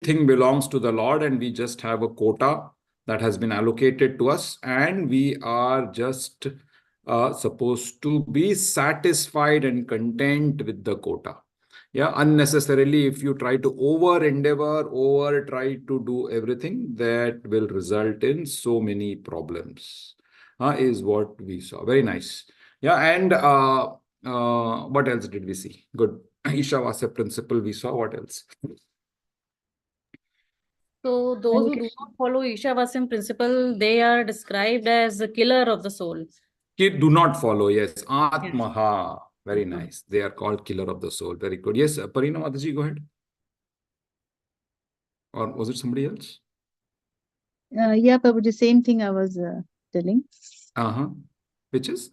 belongs to the Lord, and we just have a quota that has been allocated to us, and we are just supposed to be satisfied and content with the quota. Yeah, unnecessarily, if you try to over try to do everything, that will result in so many problems, is what we saw. Very nice. Yeah, and what else did we see? Good. Ishavasya principle we saw. What else? So those who do not follow Ishavasya principle, they are described as the killer of the soul. Do not follow. Yes, Atmaha. Very nice. They are called killer of the soul. Very good. Yes, Parina Mataji, go ahead. Or was it somebody else? Yeah, Prabhuji, same thing I was telling. Which is?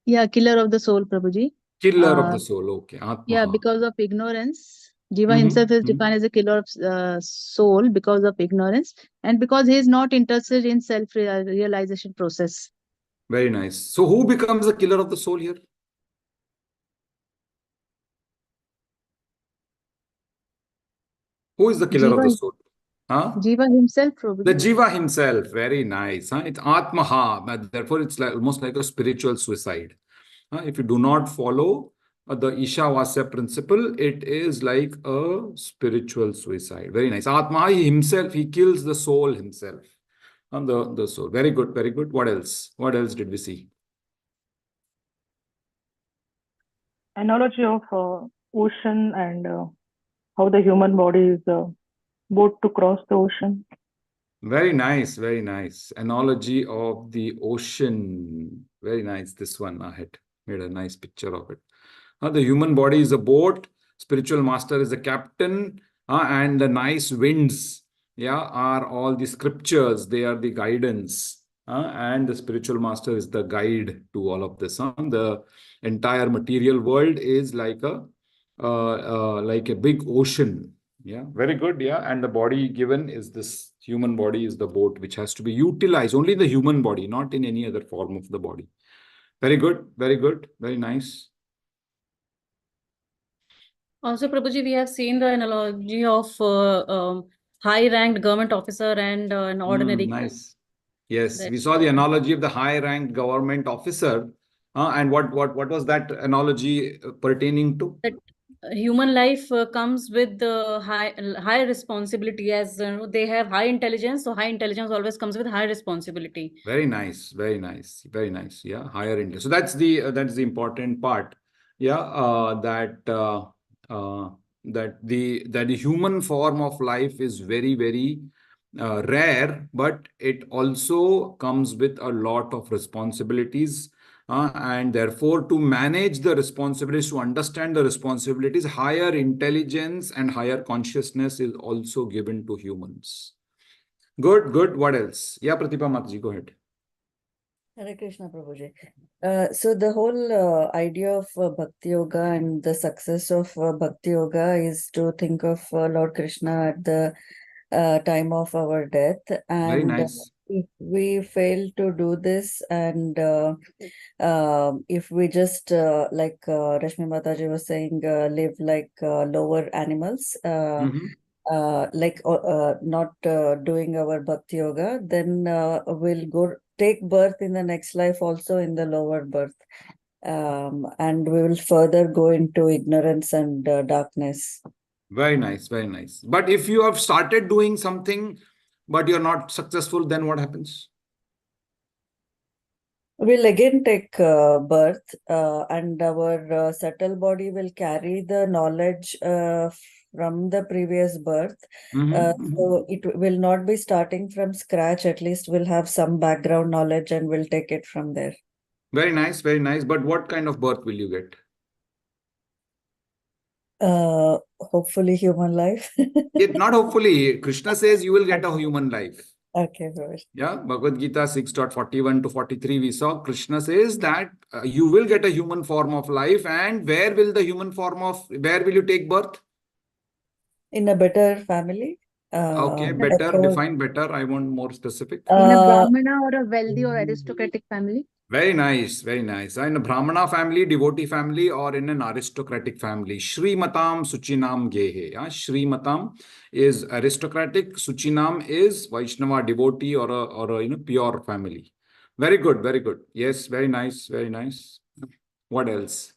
Yeah, killer of the soul, Prabhuji. Killer of the soul. Okay. Atmaha. Yeah, because of ignorance. Jiva himself is defined as a killer of soul because of ignorance and because he is not interested in self-realization process. Very nice. So who becomes the killer of the soul here? Who is the killer of the soul? Jiva himself, Prabhuji. The Jiva himself. Very nice. It's Atmaha. Therefore, it's almost like a spiritual suicide. If you do not follow the Ishavasya principle, it is like a spiritual suicide. Very nice. Atma, he himself, he kills the soul himself. The soul. Very good, very good. What else? What else did we see? Analogy of ocean and how the human body is a boat to cross the ocean. Very nice, very nice. Analogy of the ocean. Very nice. This one I had made a nice picture of it. The human body is a boat, spiritual master is a captain, and the nice winds, yeah, are all the scriptures. They are the guidance, and the spiritual master is the guide to all of this. The entire material world is like a big ocean. Yeah, very good. Yeah, and the body given is this human body is the boat which has to be utilized. Only the human body, not in any other form of the body. Very good. Very good. Very nice. Also, Prabhuji, we have seen the analogy of high-ranked government officer and an ordinary. Nice. Yes, we saw the analogy of the high-ranked government officer. And what was that analogy pertaining to? That human life comes with the high responsibility, as they have high intelligence. So high intelligence always comes with high responsibility. Very nice, very nice, very nice. Yeah, higher intelligence. So that's the important part. Yeah, that the human form of life is very, very rare, but it also comes with a lot of responsibilities. And therefore, to manage the responsibilities, to understand the responsibilities, higher intelligence and higher consciousness is also given to humans. Good, good. What else? Yeah, Pratibha Mataji, go ahead. Hare Krishna, Prabhuji. So the whole idea of Bhakti Yoga and the success of Bhakti Yoga is to think of Lord Krishna at the time of our death. And very nice. If we fail to do this and if we just, like Rashmi Mataji was saying, live like lower animals, not doing our Bhakti Yoga, then we'll take birth in the next life also in the lower birth. And we will further go into ignorance and darkness. Very nice, very nice. But if you have started doing something, but you're not successful, then what happens? We'll again take birth and our subtle body will carry the knowledge from the previous birth. So it will not be starting from scratch. At least we'll have some background knowledge and we'll take it from there. Very nice, very nice. But what kind of birth will you get? Hopefully human life. Not hopefully. Krishna says you will get a human life. Okay, good. Yeah, Bhagavad Gita 6.41 to 43, we saw Krishna says that you will get a human form of life. And where will you take birth? In a better family. Okay, the better, core- define better. I want more specific. In a Uh, Brahmana or a wealthy or aristocratic family? Very nice, very nice. In a Brahmana family, devotee family, or in an aristocratic family. Shrimatam Suchinam Gehe. Shrimatam is aristocratic, Suchinam is Vaishnava devotee or a pure family. Very good, very good. Yes, very nice, very nice. What else?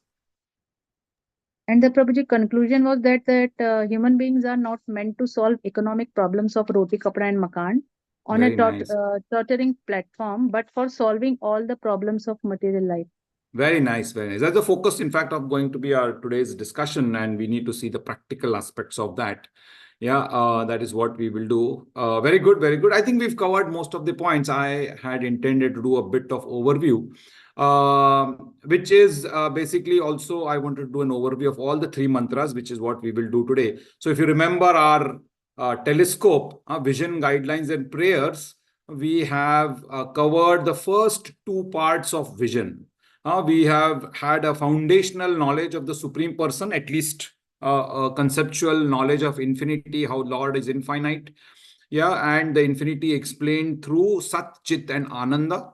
And the Prabhuji conclusion was that human beings are not meant to solve economic problems of roti, kapda, and makan on a Very nice. tottering platform, but for solving all the problems of material life. Very nice, very nice. That's the focus, in fact, of going to be our today's discussion, and we need to see the practical aspects of that. Yeah, that is what we will do. Very good, very good. I think we've covered most of the points. I had intended to do a bit of overview, which is basically also I wanted to do an overview of all the three mantras, which is what we will do today. So if you remember our telescope, vision, guidelines, and prayers, we have covered the first two parts of vision. We have had a foundational knowledge of the Supreme Person, at least a conceptual knowledge of infinity, how Lord is infinite. Yeah, and the infinity explained through Sat, Chit, and Ananda.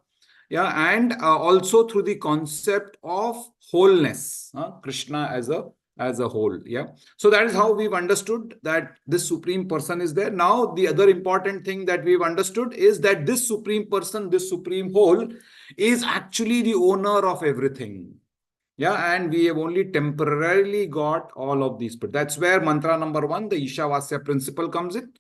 Yeah, and also through the concept of wholeness, Krishna as a whole. Yeah, so that is how we've understood that this Supreme Person is there. Now, the other important thing that we've understood is that this Supreme Person, this Supreme Whole, is actually the owner of everything. Yeah, and we have only temporarily got all of these. But that's where mantra number 1, the Ishavasya principle, comes in.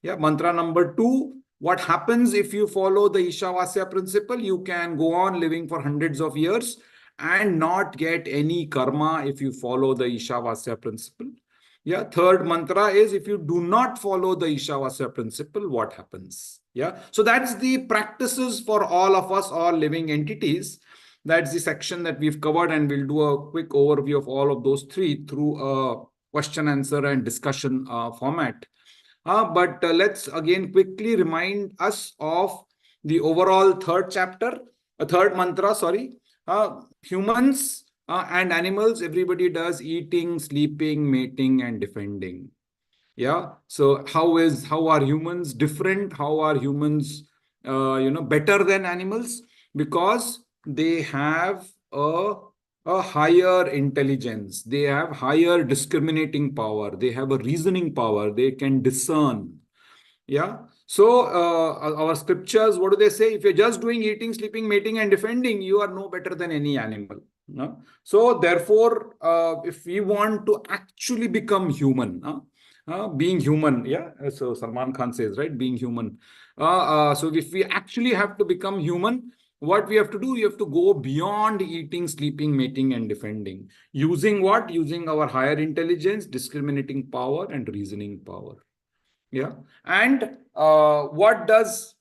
Yeah, mantra number 2, what happens if you follow the Ishavasya principle? You can go on living for hundreds of years and not get any karma if you follow the Ishavasya principle. Yeah, third mantra is if you do not follow the Ishavasya principle, what happens? Yeah, so that's the practices for all of us, all living entities. That's the section that we've covered, and we'll do a quick overview of all of those three through a question, answer, and discussion format. But let's again quickly remind us of the overall third chapter, third mantra, sorry. Humans and animals, everybody does eating, sleeping, mating, and defending. Yeah, so how are humans different? How are humans better than animals? Because they have a higher intelligence, they have higher discriminating power, they have a reasoning power, they can discern. Yeah, so our scriptures, what do they say? If you're just doing eating, sleeping, mating, and defending, you are no better than any animal. No? So therefore, if we want to actually become human, being human, yeah, so Salman Khan says, right, being human. So if we actually have to become human, what we have to do, you have to go beyond eating, sleeping, mating, and defending. Using what? Using our higher intelligence, discriminating power, and reasoning power. Yeah, and what does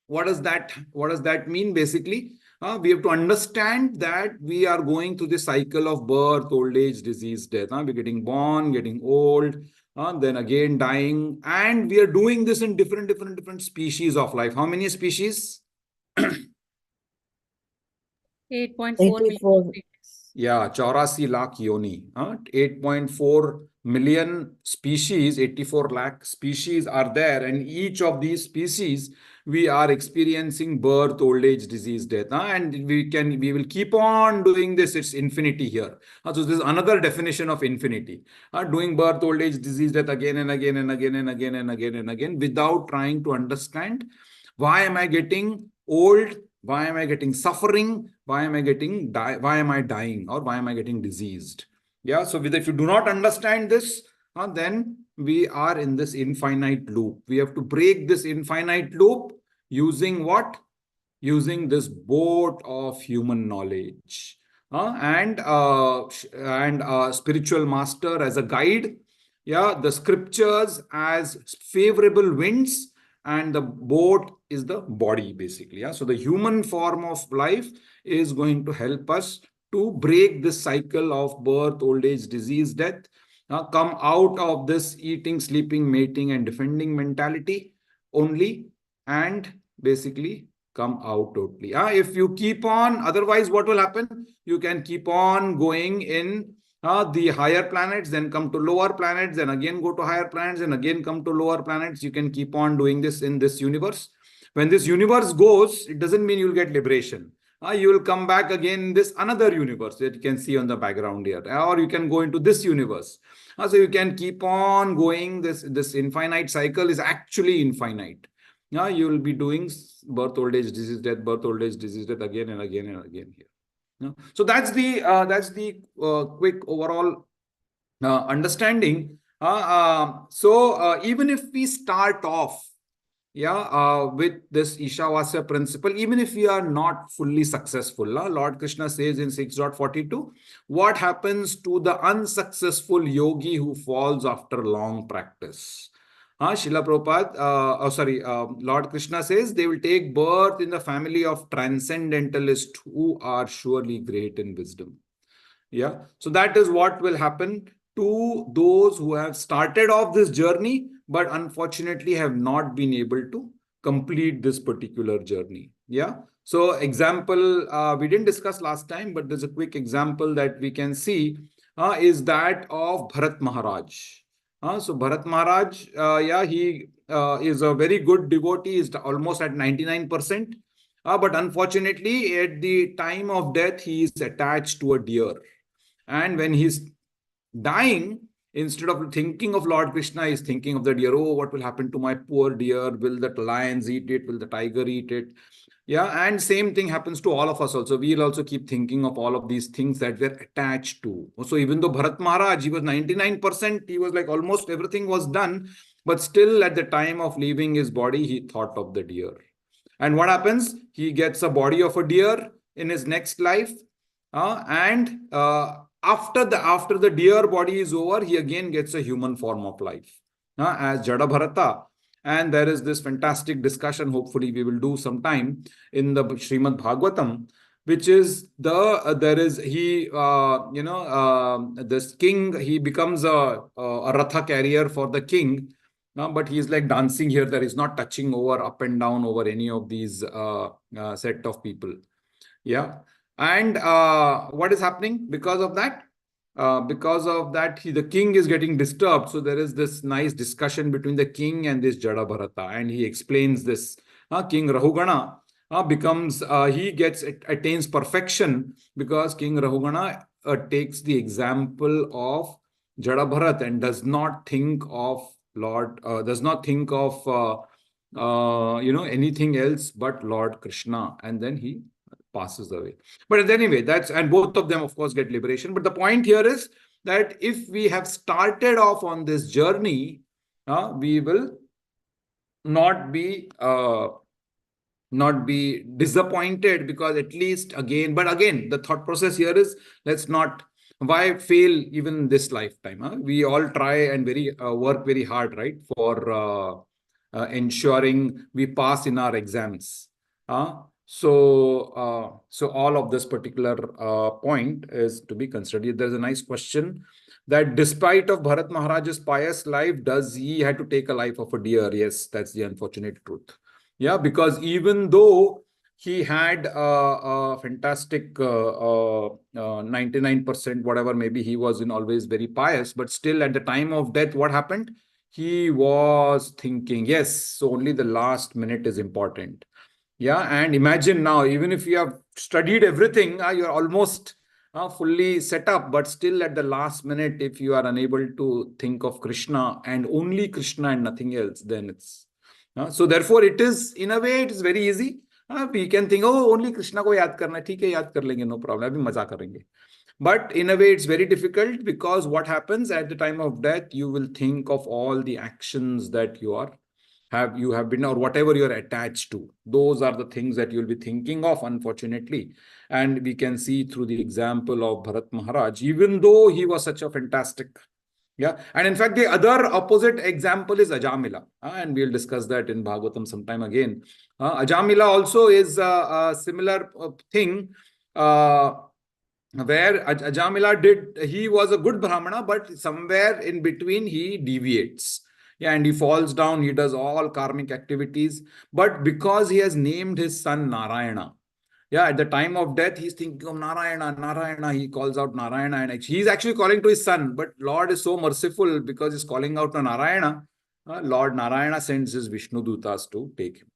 that mean? Basically, we have to understand that we are going through the cycle of birth, old age, disease, death. We're getting born, getting old, then again dying, and we are doing this in different species of life. How many species? 8.4 million. 84. Yeah, 84 lakh yoni. 8.4 million species, 84 lakh species are there, and each of these species we are experiencing birth, old age, disease, death, and we will keep on doing this. It's infinity here. So this is another definition of infinity. Doing birth, old age, disease, death again and again and again and again and again and again without trying to understand why am I getting old? Why am I getting suffering? Why am I dying, or why am I getting diseased? Yeah, so if you do not understand this, then we are in this infinite loop. We have to break this infinite loop using what? Using this boat of human knowledge. And spiritual master as a guide. Yeah, the scriptures as favorable winds, and the boat is the body, basically. Yeah, so the human form of life is going to help us to break this cycle of birth, old age, disease, death, come out of this eating, sleeping, mating, and defending mentality only, and basically come out totally. If you keep on, otherwise what will happen? You can keep on going in The higher planets then come to lower planets, then again go to higher planets, and again come to lower planets. You can keep on doing this in this universe. When this universe goes, it doesn't mean you'll get liberation. You will come back again in this another universe that you can see on the background here, or you can go into this universe. So you can keep on going. This infinite cycle is actually infinite. You will be doing birth, old age, disease, death, birth, old age, disease, death again and again and again here. So that's the quick overall understanding. So even if we start off, with this Ishavasya principle, even if we are not fully successful, Lord Krishna says in 6.42, what happens to the unsuccessful yogi who falls after long practice? Srila Prabhupada, Lord Krishna says they will take birth in the family of transcendentalists who are surely great in wisdom. So that is what will happen to those who have started off this journey, but unfortunately have not been able to complete this particular journey. So example, we didn't discuss last time, but there's a quick example that we can see is that of Bharat Maharaj. So Bharat Maharaj, he is a very good devotee, is almost at 99%. But unfortunately, at the time of death, he is attached to a deer. And when he's dying, instead of thinking of Lord Krishna, he's thinking of the deer. Oh, what will happen to my poor deer? Will the lions eat it? Will the tiger eat it? And same thing happens to all of us also. We'll also keep thinking of all of these things that we're attached to. So even though Bharat Maharaj, he was 99%, he was like almost everything was done, but still at the time of leaving his body, he thought of the deer. And what happens? He gets a body of a deer in his next life. After the deer body is over, he again gets a human form of life as Jada Bharata. And there is this fantastic discussion, hopefully we will do sometime in the Srimad Bhagavatam, which is this king, he becomes a ratha carrier for the king. But he's like dancing here, that is not touching over up and down over any of these set of people. And what is happening because of that? The king is getting disturbed. So there is this nice discussion between the king and this Jada Bharata, and he explains this. King Rahugana attains perfection because King Rahugana takes the example of Jada Bharat and does not think of anything else but Lord Krishna, and then he passes away. But anyway, and both of them of course get liberation. But the point here is that if we have started off on this journey, we will not be disappointed, because at least again the thought process here is, let's not, why fail even this lifetime? We all try and work very hard, right, for ensuring we pass in our exams. So all of this particular point is to be considered. There's a nice question that despite of Bharat Maharaj's pious life, does he had to take a life of a deer? Yes, that's the unfortunate truth. Because even though he had a fantastic 99%, whatever, maybe he was always very pious, but still at the time of death, what happened? He was thinking, yes, so only the last minute is important. And imagine now, even if you have studied everything, you're almost fully set up, but still at the last minute, if you are unable to think of Krishna and only Krishna and nothing else, then it's so therefore it is, in a way, it is very easy. We can think, oh, only Krishna ko yaad karna hai, theek hai, yaad kar lenge, no problem, abhi maza karenge. But in a way, it's very difficult, because what happens at the time of death, you will think of all the actions that you have been, or whatever you're attached to. Those are the things that you'll be thinking of, unfortunately. And we can see through the example of Bharat Maharaj, even though he was such a fantastic. And in fact, the other opposite example is Ajamila. And we'll discuss that in Bhagavatam sometime again. Ajamila also is a similar thing, where Ajamila he was a good Brahmana, but somewhere in between he deviates. And he falls down, he does all karmic activities. But because he has named his son Narayana, Yeah, at the time of death, he's thinking of Narayana, Narayana. He calls out Narayana, and he's actually calling to his son. But Lord is so merciful because he's calling out to Narayana. Lord Narayana sends his Vishnu Dutas to take him.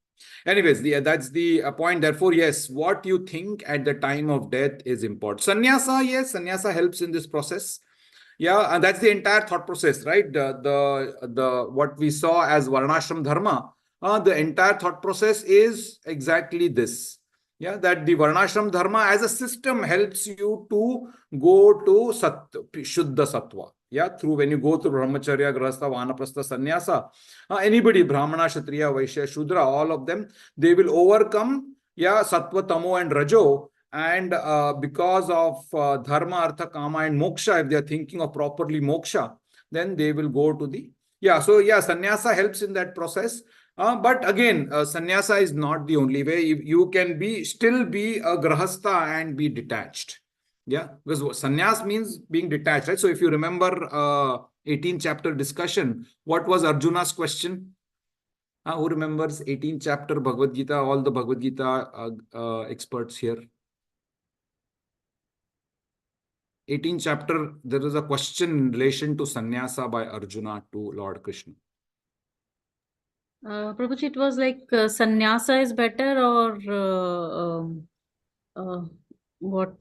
Anyways, that's the point. Therefore, yes, what you think at the time of death is important. Sannyasa, yes, sannyasa helps in this process. Yeah, and that's the entire thought process, right? The what we saw as Varnashram Dharma, the entire thought process is exactly this. Yeah, that the Varnashram Dharma as a system helps you to go to Shuddha Sattva. Yeah, through when you go through Brahmacharya, Grahastha, Vanaprastha, Sannyasa, anybody, Brahmana, Kshatriya, Vaishya, Shudra, all of them, they will overcome, yeah, Sattva, Tamo, and Rajo. And because of Dharma, Artha, Kama, and Moksha, if they are thinking of properly Moksha, then they will go to the, yeah, so yeah, sannyasa helps in that process. But again, sannyasa is not the only way. You can still be a grahastha and be detached. Yeah, because sannyas means being detached, right? So if you remember 18th chapter discussion, what was Arjuna's question? Who remembers 18th chapter Bhagavad Gita, all the Bhagavad Gita experts here? 18th chapter, there is a question in relation to sannyasa by Arjuna to Lord Krishna. Prabhuji, it was like sannyasa is better, or what?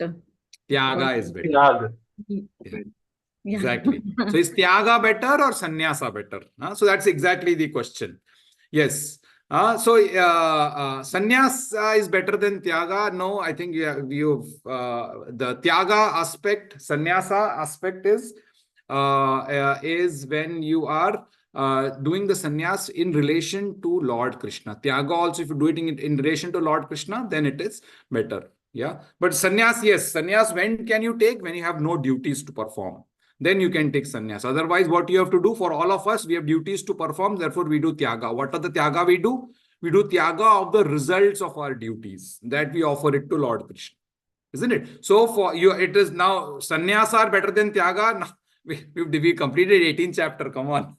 Tyaga is better. Tyaga. Yeah. Yeah. Exactly. So is Tyaga better or sannyasa better? So that's exactly the question. Yes. Sannyasa is better than Tyaga. No, I think you've the Tyaga aspect, sannyasa aspect is when you are doing the sannyas in relation to Lord Krishna. Tyaga also, if you do it in relation to Lord Krishna, then it is better. Yeah. But sannyas, yes, sannyas, when can you take? When you have no duties to perform. Then you can take sannyas. Otherwise, what you have to do, for all of us, we have duties to perform. Therefore, we do tyaga. What are the tyaga we do? We do tyaga of the results of our duties. That we offer it to Lord Krishna. Isn't it? So for you, it is now sannyas are better than tyaga. Now, we completed 18th chapter. Come on.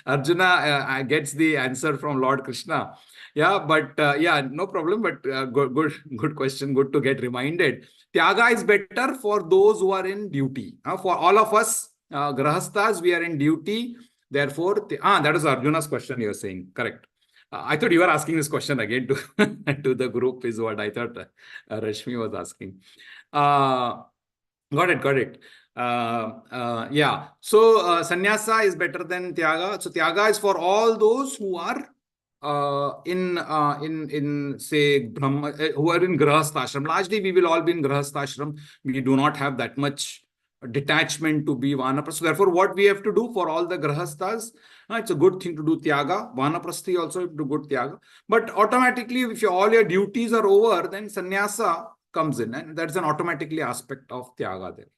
Arjuna gets the answer from Lord Krishna. Yeah, but yeah, no problem. But good question. Good to get reminded. Tyaga is better for those who are in duty. For all of us, grahasthas, we are in duty. Therefore, that is Arjuna's question you are saying. Correct. I thought you were asking this question again to the group, is what I thought Rashmi was asking. Got it. Yeah. So sannyasa is better than tyaga. So tyaga is for all those who are in say Brahma, who are in grahasthashram. Largely, we will all be in grahasthashram. We do not have that much detachment to be vanaprastha. So therefore, what we have to do for all the grahasthas, it's a good thing to do tyaga. Vanaprasthi also have to do good tyaga. But automatically, if all your duties are over, then sannyasa comes in, and that's an automatically aspect of tyaga there.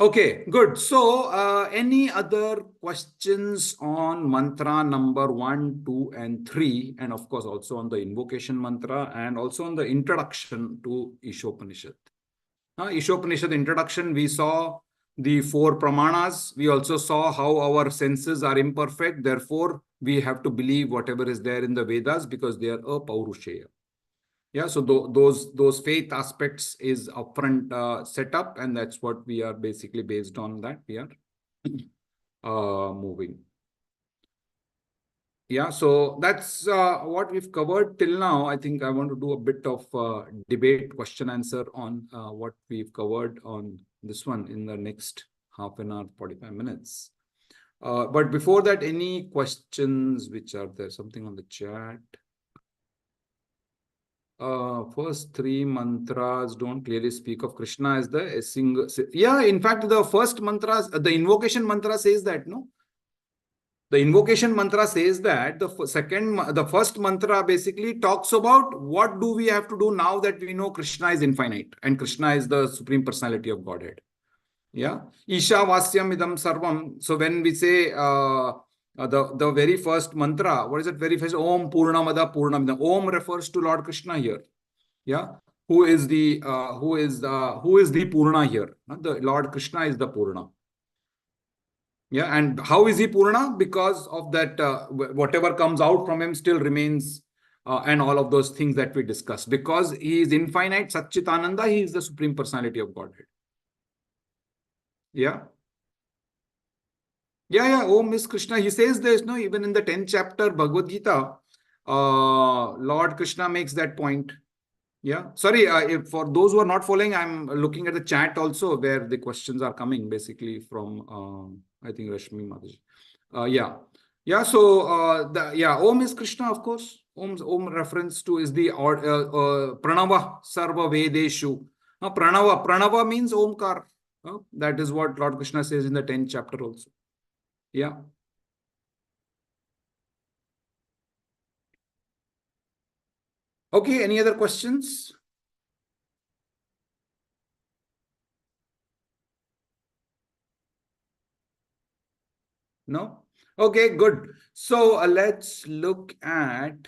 Okay, good. So, any other questions on mantra number 1, 2, and 3, and of course also on the invocation mantra, and also on the introduction to Isopanishad. Isopanishad introduction, we saw the 4 pramanas. We also saw how our senses are imperfect. Therefore, we have to believe whatever is there in the Vedas because they are apaurushaya. Yeah, so those faith aspects is upfront set up, and that's what we are basically based on that we are moving. Yeah, so that's what we've covered till now. I think I want to do a bit of debate, question answer on what we've covered on this one in the next half an hour, 45 minutes. But before that, any questions which are there? Something on the chat? First 3 mantras don't clearly speak of Krishna as the single. Yeah, in fact, the first mantra, the invocation mantra says that, no? The invocation mantra says that the first mantra basically talks about what do we have to do now that we know Krishna is infinite and Krishna is the Supreme Personality of Godhead. Yeah. Isha Vasyam Idam Sarvam. So when we say the very first mantra, what is it? Very first, Om Purnamada Purnamidam. Om refers to Lord Krishna here. Yeah. Who is the Purna here? The Lord Krishna is the Purna. Yeah, and how is he Purna? Because of that, whatever comes out from him still remains and all of those things that we discussed. Because he is infinite, Satchitananda, he is the Supreme Personality of Godhead. Yeah. Yeah, Om is Krishna. He says this, no, even in the 10th chapter, Bhagavad Gita, Lord Krishna makes that point. Yeah. Sorry, if for those who are not following, I'm looking at the chat also where the questions are coming basically from, I think, Rashmi Mataji. Yeah. Yeah. So, Om is Krishna, of course. Om reference to is the Pranava Sarva Vedeshu. Pranava means Omkar. That is what Lord Krishna says in the 10th chapter also. Yeah. Okay, any other questions? No? Okay, good. So let's look at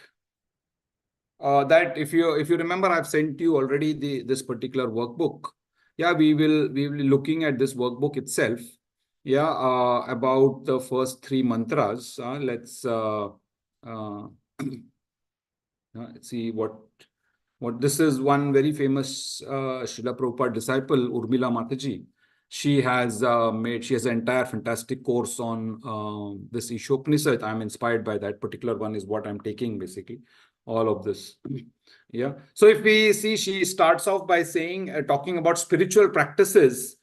that. If you remember, I've sent you already this particular workbook. Yeah, we will be looking at this workbook itself. Yeah, about the first 3 mantras. Let's see what this is. One very famous Srila Prabhupada disciple, Urmila Mataji. She has an entire fantastic course on this Isopanishad. I'm inspired by that particular one, is what I'm taking basically, all of this. Yeah. So if we see, she starts off by saying, talking about spiritual practices.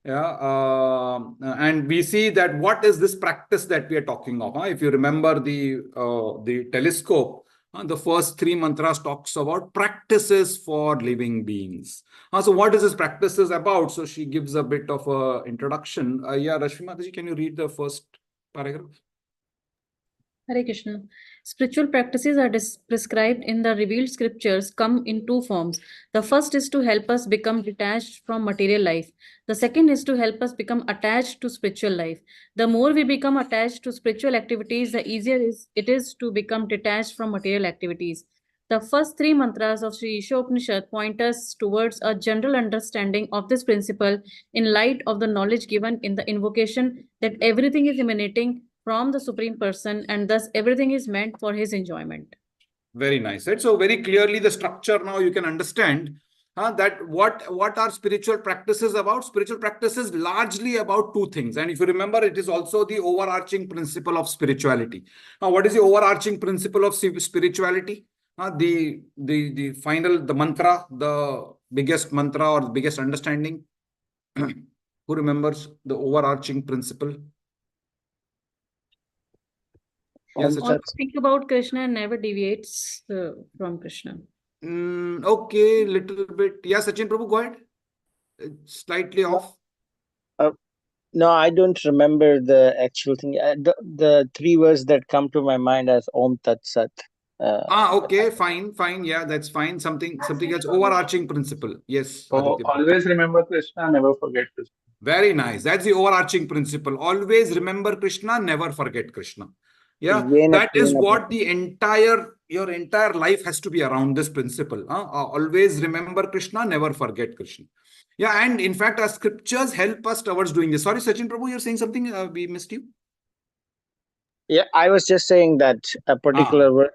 Yeah. And we see that what is this practice that we are talking of? If you remember the telescope, the first 3 mantras talks about practices for living beings. So what is this practices about? So she gives a bit of a introduction. Yeah, Rashmi Mataji, can you read the first paragraph? Hare Krishna. Spiritual practices are prescribed in the revealed scriptures come in 2 forms. The first is to help us become detached from material life. The second is to help us become attached to spiritual life. The more we become attached to spiritual activities, the easier it is to become detached from material activities. The first 3 mantras of Sri Isopanishad point us towards a general understanding of this principle in light of the knowledge given in the invocation that everything is emanating from the Supreme Person and thus everything is meant for his enjoyment. Very nice. Right? So very clearly the structure now you can understand that what are spiritual practices about? Spiritual practices largely about 2 things. And if you remember, it is also the overarching principle of spirituality. Now, what is the overarching principle of spirituality? The final, the mantra, the biggest mantra or the biggest understanding. Who remembers the overarching principle? Yes, Always think about Krishna and never deviates from Krishna. Okay, little bit. Yeah, Sachin Prabhu, go ahead. It's slightly off. No, I don't remember the actual thing. The 3 words that come to my mind as Om Tat Sat. Okay, fine. Yeah, that's fine. Something else. Overarching principle. Yes. Aditya. Always remember Krishna, never forget Krishna. Very nice. That's the overarching principle. Always remember Krishna, never forget Krishna. Yeah, that is what your entire life has to be around this principle. Always remember Krishna, never forget Krishna. Yeah, and in fact, our scriptures help us towards doing this. Sorry, Sachin Prabhu, you're saying something? We missed you. Yeah, I was just saying that a particular word,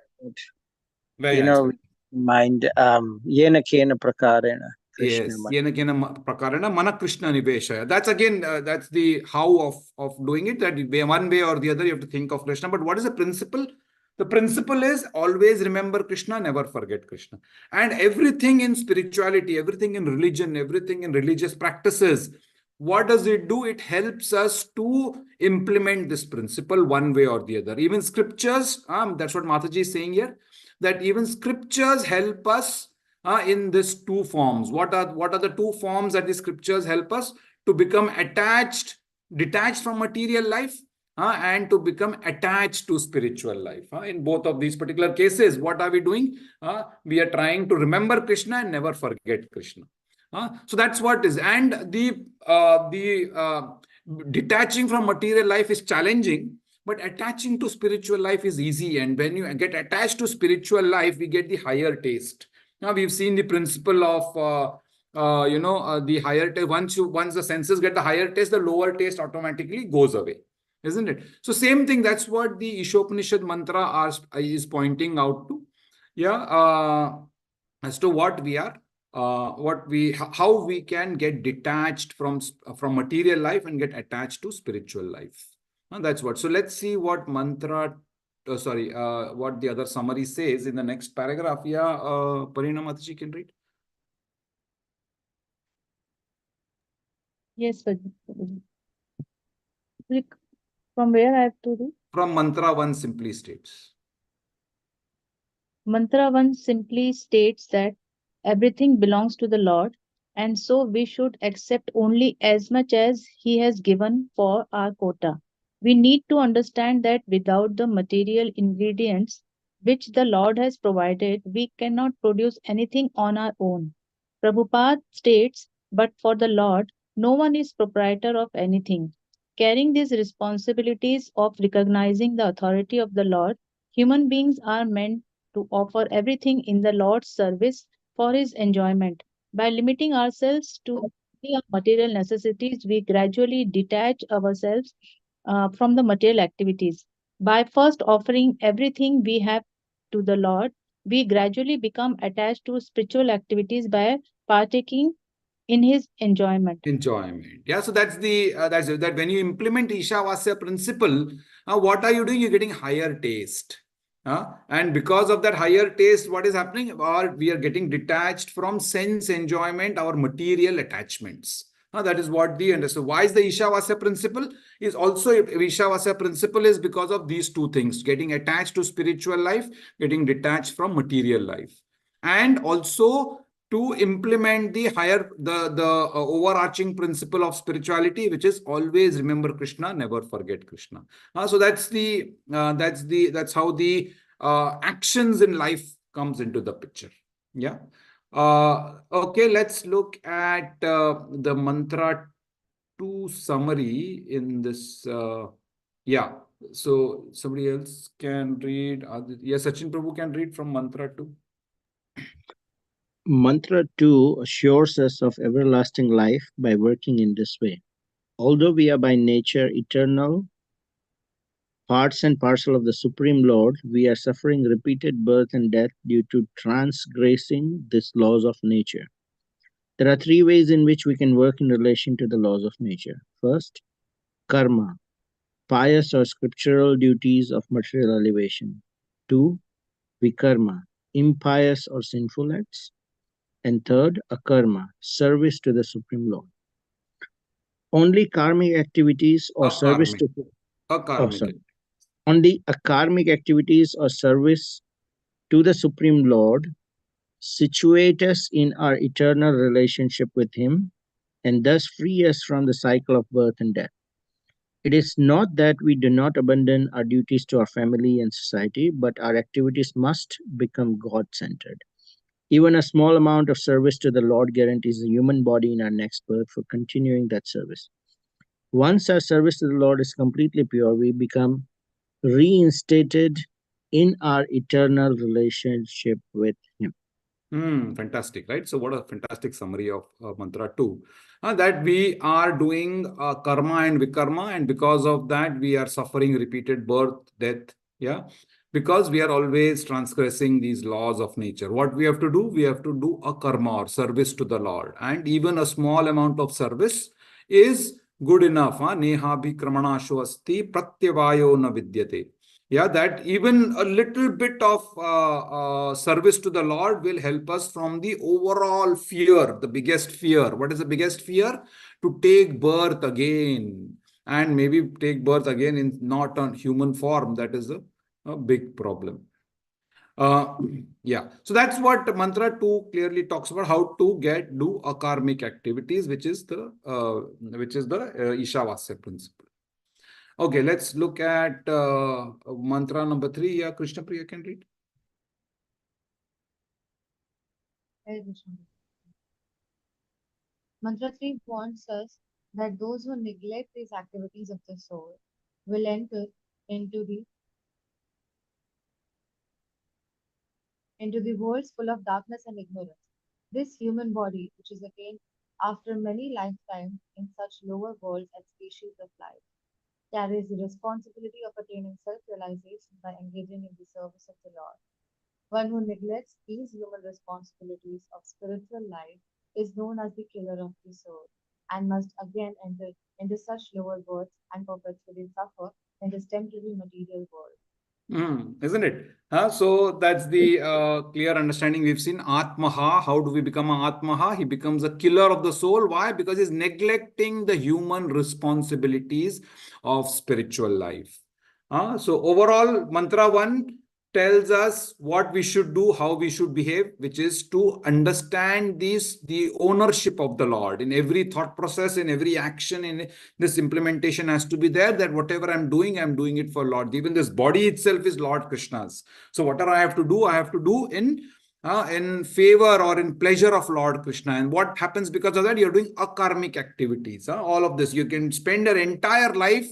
very nice. mind, yena kena prakarena. Yes, yena kena prakarena mana Krishna niveshaya. That's again, that's the how of doing it. That one way or the other, you have to think of Krishna. But what is the principle? The principle is always remember Krishna, never forget Krishna. And everything in spirituality, everything in religion, everything in religious practices, what does it do? It helps us to implement this principle one way or the other. Even scriptures, that's what Mataji is saying here, that even scriptures help us in these 2 forms. What are the 2 forms that the scriptures help us to become detached from material life? And to become attached to spiritual life. In both of these particular cases, what are we doing? We are trying to remember Krishna and never forget Krishna. So that's what is. And the detaching from material life is challenging, but attaching to spiritual life is easy. And when you get attached to spiritual life, we get the higher taste. Now we've seen the principle of the higher taste. Once the senses get the higher taste, the lower taste automatically goes away. Isn't it? So same thing, that's what the Isopanishad mantra is pointing out to. Yeah, as to what we are, how we can get detached from material life and get attached to spiritual life. That's what. So let's see what mantra, what the other summary says in the next paragraph. Yeah, Parina Mataji can read. Yes, from where I have to read? From mantra 1 simply states. Mantra 1 simply states that everything belongs to the Lord, and so we should accept only as much as He has given for our quota. We need to understand that without the material ingredients which the Lord has provided, we cannot produce anything on our own. Prabhupada states, but for the Lord, no one is proprietor of anything. Carrying these responsibilities of recognizing the authority of the Lord, human beings are meant to offer everything in the Lord's service for His enjoyment. By limiting ourselves to only our material necessities, we gradually detach ourselves from the material activities. By first offering everything we have to the Lord, we gradually become attached to spiritual activities by partaking in His enjoyment. Enjoyment. Yeah, so that's that when you implement Ishavasya principle, what are you doing? You're getting higher taste. And because of that higher taste, what is happening? Or we are getting detached from sense enjoyment, our material attachments. That is what the understand. Why is the Ishavasya principle? Is also Ishavasya principle is because of these two things: getting attached to spiritual life, getting detached from material life, and also to implement the overarching principle of spirituality, which is always remember Krishna, never forget Krishna. So that's how the actions in life comes into the picture. Yeah. Okay, let's look at the mantra 2 summary in this. Yeah. So somebody else can read. Yes, Sachin Prabhu can read from mantra 2. Mantra 2 assures us of everlasting life by working in this way. Although we are by nature eternal, parts and parcel of the Supreme Lord, we are suffering repeated birth and death due to transgressing these laws of nature. There are three ways in which we can work in relation to the laws of nature. First, karma, pious or scriptural duties of material elevation. Two, vikarma, impious or sinful acts. And third, akarma, service to the Supreme Lord. Only karmic activities or service Akarmic. to oh Akarmic. sorry, only karmic activities or service to the Supreme Lord situate us in our eternal relationship with Him and thus free us from the cycle of birth and death. It is not that we do not abandon our duties to our family and society, but our activities must become God centered. Even a small amount of service to the Lord guarantees a human body in our next birth for continuing that service. Once our service to the Lord is completely pure, we become reinstated in our eternal relationship with Him. Fantastic, right? So what a fantastic summary of mantra 2. That we are doing karma and vikarma, and because of that, we are suffering repeated birth, death. Yeah. Because we are always transgressing these laws of nature. What we have to do? We have to do a karma or service to the Lord. And even a small amount of service is good enough. Neha bhi kramanashu asti pratyavayo na vidyate. Yeah, that even a little bit of service to the Lord will help us from the overall fear, the biggest fear. What is the biggest fear? To take birth again, and maybe take birth again in not on human form. That is a big problem. Uh, yeah, so that's what mantra 2 clearly talks about, how to do akarmic activities, which is the Ishavasya principle. Okay, let's look at mantra number 3. Yeah, Krishna Priya can read. Mantra 3 warns us that those who neglect these activities of the soul will enter into the worlds full of darkness and ignorance. This human body, which is attained after many lifetimes in such lower worlds and species of life, carries the responsibility of attaining self-realization by engaging in the service of the Lord. One who neglects these human responsibilities of spiritual life is known as the killer of the soul and must again enter into such lower worlds and perpetually suffer in this temporary material world. Isn't it? So that's the clear understanding we've seen. Atmaha. How do we become a Atmaha? He becomes a killer of the soul. Why? Because he's neglecting the human responsibilities of spiritual life. So overall, mantra 1 tells us what we should do, how we should behave, which is to understand the ownership of the Lord in every thought process, in every action, in this implementation has to be there, that whatever I'm doing it for Lord. Even this body itself is Lord Krishna's. So whatever I have to do in favor or in pleasure of Lord Krishna. And what happens because of that? You're doing akarmic activities. All of this. You can spend your entire life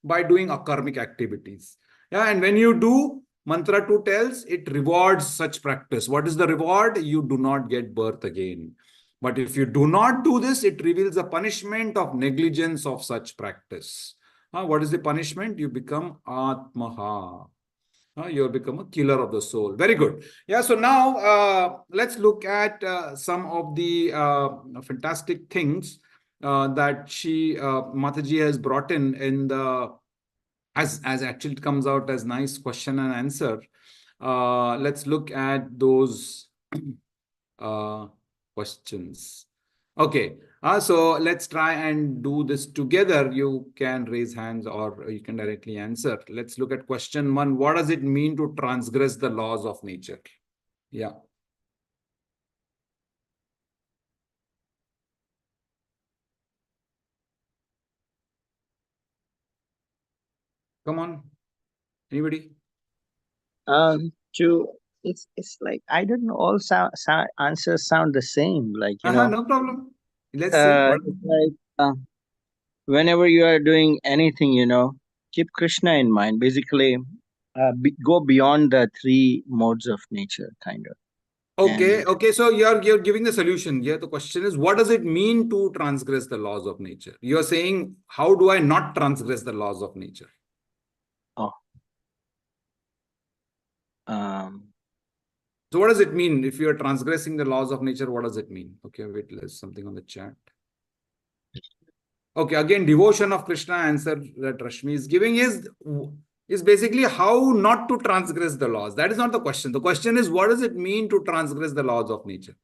by doing akarmic activities. Yeah, and when you do, Mantra 2 tells it rewards such practice. What is the reward? You do not get birth again. But if you do not do this, it reveals a punishment of negligence of such practice. What is the punishment? You become Atmaha. You become a killer of the soul. Very good. Yeah, so now let's look at some of the fantastic things that Mataji has brought in the as actually it comes out as nice question and answer. Let's look at those uh, questions. Okay, so let's try and do this together. You can raise hands or you can directly answer. Let's look at question 1. What does it mean to transgress the laws of nature? Yeah. Come on. Anybody? To it's like I don't know. All answers sound the same. Like No problem. Let's see. it's like whenever you are doing anything, keep Krishna in mind. Basically, go beyond the three modes of nature, kind of. Okay, And okay. So you're giving the solution. Yeah, the question is, what does it mean to transgress the laws of nature? You're saying, how do I not transgress the laws of nature? oh, um, So what does it mean if you're transgressing the laws of nature? What does it mean? Okay, wait, there's something on the chat. Okay, again, devotion of Krishna answer that Rashmi is giving is basically how not to transgress the laws. That is not the question. The question is, what does it mean to transgress the laws of nature?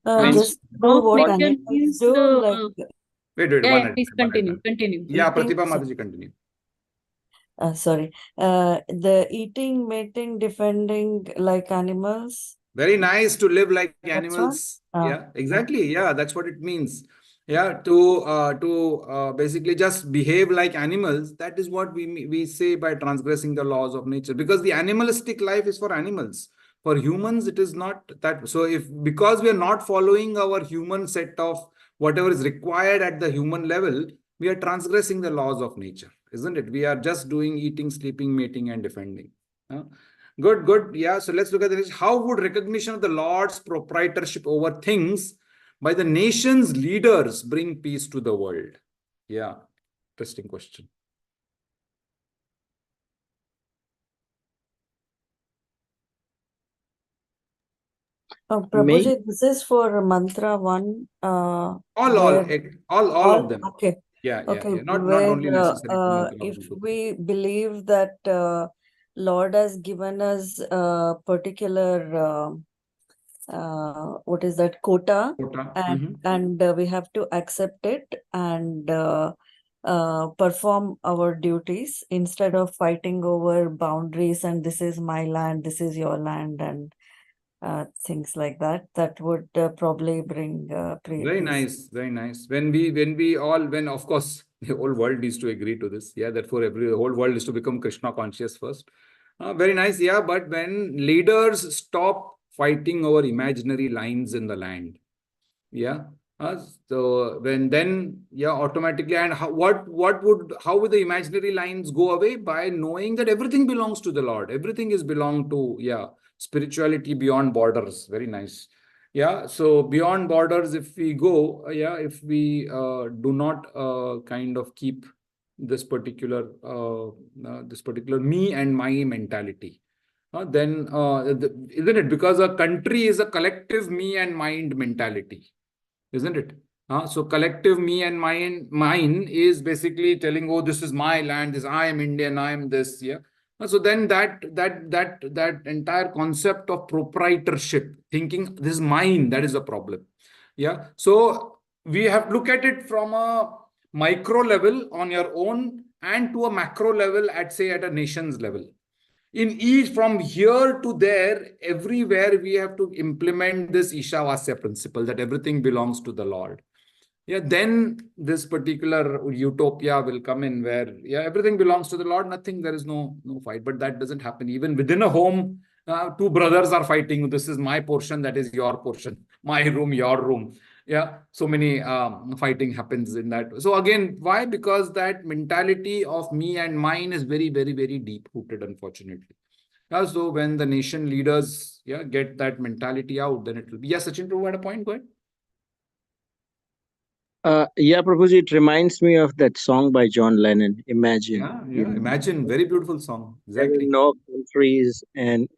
means Just do Law of what what? nature animals means, do, like Wait, yeah, one yeah, at a please time, one at a continue, time. continue. Yeah, eating. Pratibha Mataji, continue. Sorry, the eating, mating, defending like animals. Very nice to live like That's one. animals. Yeah, exactly. Yeah, that's what it means. Yeah, to basically just behave like animals. That is what we say by transgressing the laws of nature. Because the animalistic life is for animals. For humans, it is not that. So if because we are not following our human set of whatever is required at the human level, we are transgressing the laws of nature, isn't it? We are just doing eating, sleeping, mating, and defending. Good, good. Yeah. So let's look at this. How would recognition of the Lord's proprietorship over things by the nation's leaders bring peace to the world? Yeah. Interesting question. Prabhuji, this is for mantra 1, All, where all of them. okay. Yeah, yeah, Okay, yeah. Not where only necessary to mantra if 1 and 2. we believe that Lord has given us a particular what is that quota, Quota. and we have to accept it and perform our duties instead of fighting over boundaries and this is my land, this is your land, and things like that. That would probably bring Very peace. nice, very nice. When of course the whole world needs to agree to this. Yeah, therefore the whole world is to become Krishna conscious first. Very nice. Yeah, but when leaders stop fighting over imaginary lines in the land, yeah. So when then yeah, automatically and how would the imaginary lines go away? By knowing that everything belongs to the Lord. Everything is belong to spirituality beyond borders. Very nice. Yeah. So beyond borders, if we go, if we do not kind of keep this particular me and my mentality. then isn't it? Because a country is a collective me and mind mentality, isn't it? So collective me and mine is basically telling, oh, this is my land, this I am Indian, I am this, yeah. So then that entire concept of proprietorship, thinking this is mine, that is a problem. Yeah. So we have to look at it from a micro level on your own and to a macro level at, say, at a nation's level. In each, from here to there, everywhere we have to implement this Ishavasya principle that everything belongs to the Lord. Yeah, then this particular utopia will come in where, yeah, everything belongs to the Lord, nothing, there is no fight. But that doesn't happen. Even within a home, two brothers are fighting. This is my portion, that is your portion. My room, your room. Yeah, so many fighting happens in that. So again, why? Because that mentality of me and mine is very, very, very deep rooted, unfortunately. Yeah, so when the nation leaders, yeah, get that mentality out, then it will be. Yeah, Sachin, to add a point, go ahead. Yeah, Prabhuji, it reminds me of that song by John Lennon, Imagine. Yeah. Imagine, very beautiful song. There were Exactly. no countries and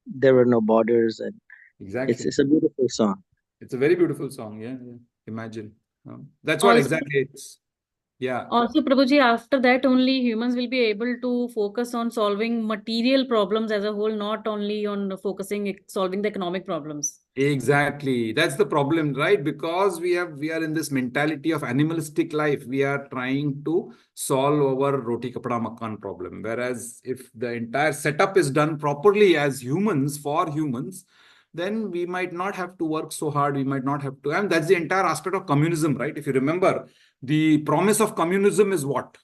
there were no borders, and Exactly. it's a beautiful song. It's a very beautiful song. Yeah. Imagine. That's what Also, exactly it's. Yeah. also, Prabhuji, after that only humans will be able to focus on solving material problems as a whole, not only on focusing solving the economic problems. Exactly. That's the problem, right? Because we are in this mentality of animalistic life. We are trying to solve our roti kapda makan problem. Whereas if the entire setup is done properly as humans, for humans, then we might not have to work so hard. We might not have to. And that's the entire aspect of communism, right? If you remember, the promise of communism is what?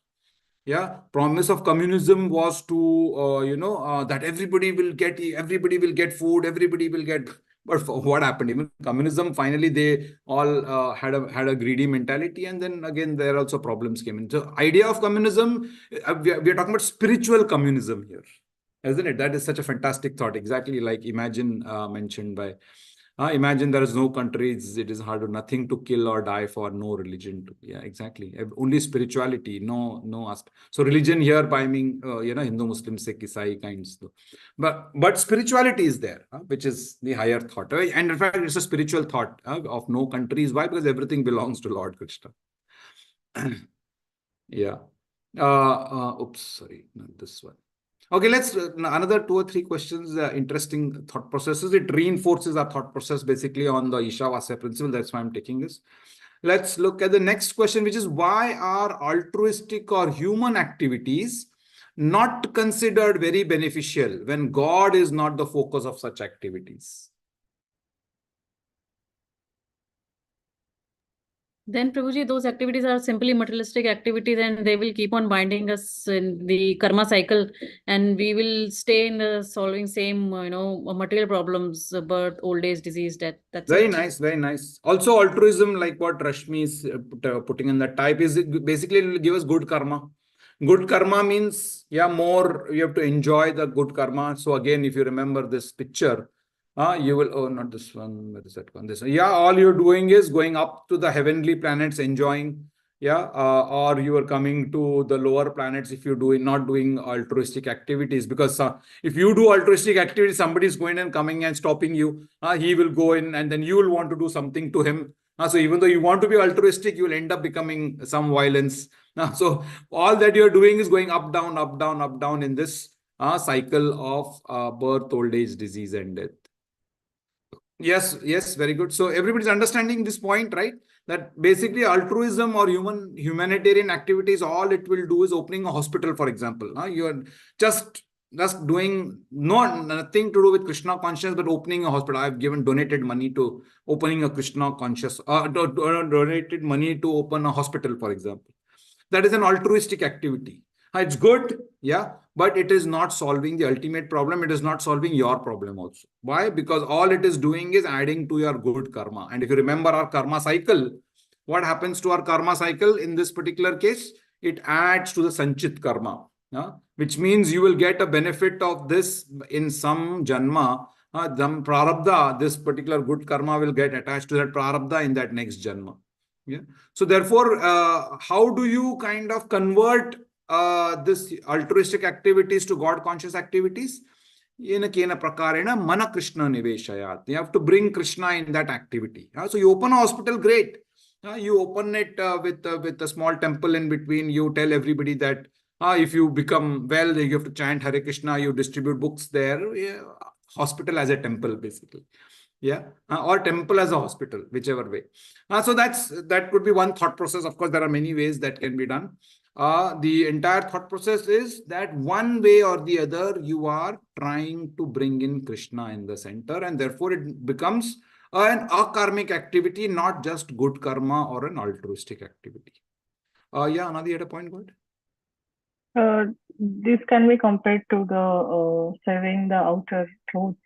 Yeah, promise of communism was to that everybody will get food, everybody will get. But what happened? Even communism, finally they all had a greedy mentality, and then again there also problems came in. So idea of communism, we are talking about spiritual communism here, isn't it? That is such a fantastic thought, exactly like Imagine mentioned by. Imagine there is no countries. It is hard to nothing to kill or die for. No religion. Yeah, exactly. Only spirituality. No. So religion here, I mean, Hindu, Muslim, Sikh, Isai kinds. Though. But spirituality is there, which is the higher thought. And in fact, it's a spiritual thought of no countries. Why? Because everything belongs to Lord Krishna. Yeah. Oops, sorry, not this one. Okay, let's another 2 or 3 questions. Interesting thought processes. It reinforces our thought process basically on the Ishavasya principle. That's why I'm taking this. Let's look at the next question, which is why are altruistic or human activities not considered very beneficial when God is not the focus of such activities? Then, Prabhuji, those activities are simply materialistic activities and they will keep on binding us in the karma cycle, and we will stay in the solving same, material problems, birth, old age, disease, death. That's Very it. nice, very nice. Also, altruism, like what Rashmi is putting in the type, is basically it will give us good karma. Good karma means, yeah, more you have to enjoy the good karma. So again, if you remember this picture, you will, oh, not this one, where is that one? This one. Yeah, all you're doing is going up to the heavenly planets, enjoying. Yeah, or you are coming to the lower planets if you're not doing altruistic activities. Because if you do altruistic activities, somebody is going and coming and stopping you. He will go in and then you will want to do something to him. So even though you want to be altruistic, you will end up becoming some violence. So all that you're doing is going up, down, up, down, up, down in this cycle of birth, old age, disease, and death. Yes, very good. So everybody's understanding this point, right? That basically altruism or humanitarian activities, all it will do is opening a hospital, for example. You are just doing nothing to do with Krishna consciousness, but opening a hospital. I've donated money to opening a Krishna conscious, donated money to open a hospital, for example. That is an altruistic activity. It's good, yeah, but it is not solving the ultimate problem. It is not solving your problem also. Why? Because all it is doing is adding to your good karma. And if you remember our karma cycle, what happens to our karma cycle in this particular case? It adds to the sanchit karma, which means you will get a benefit of this in some janma. The prarabdha, this particular good karma will get attached to that prarabdha in that next janma. Yeah. So therefore, how do you kind of convert this altruistic activities to God conscious activities? Yena kena prakarena mana Krishna niveshayat. You have to bring Krishna in that activity. So you open a hospital, great. You open it with a small temple in between. You tell everybody that if you become well, you have to chant Hare Krishna. You distribute books there. Yeah, hospital as a temple, basically. Yeah, or temple as a hospital, whichever way. So that could be one thought process. Of course, there are many ways that can be done. The entire thought process is that one way or the other, you are trying to bring in Krishna in the center, and therefore it becomes an akarmic activity, not just good karma or an altruistic activity. Yeah, Anadi had a point, good. This can be compared to the saving the outer clothes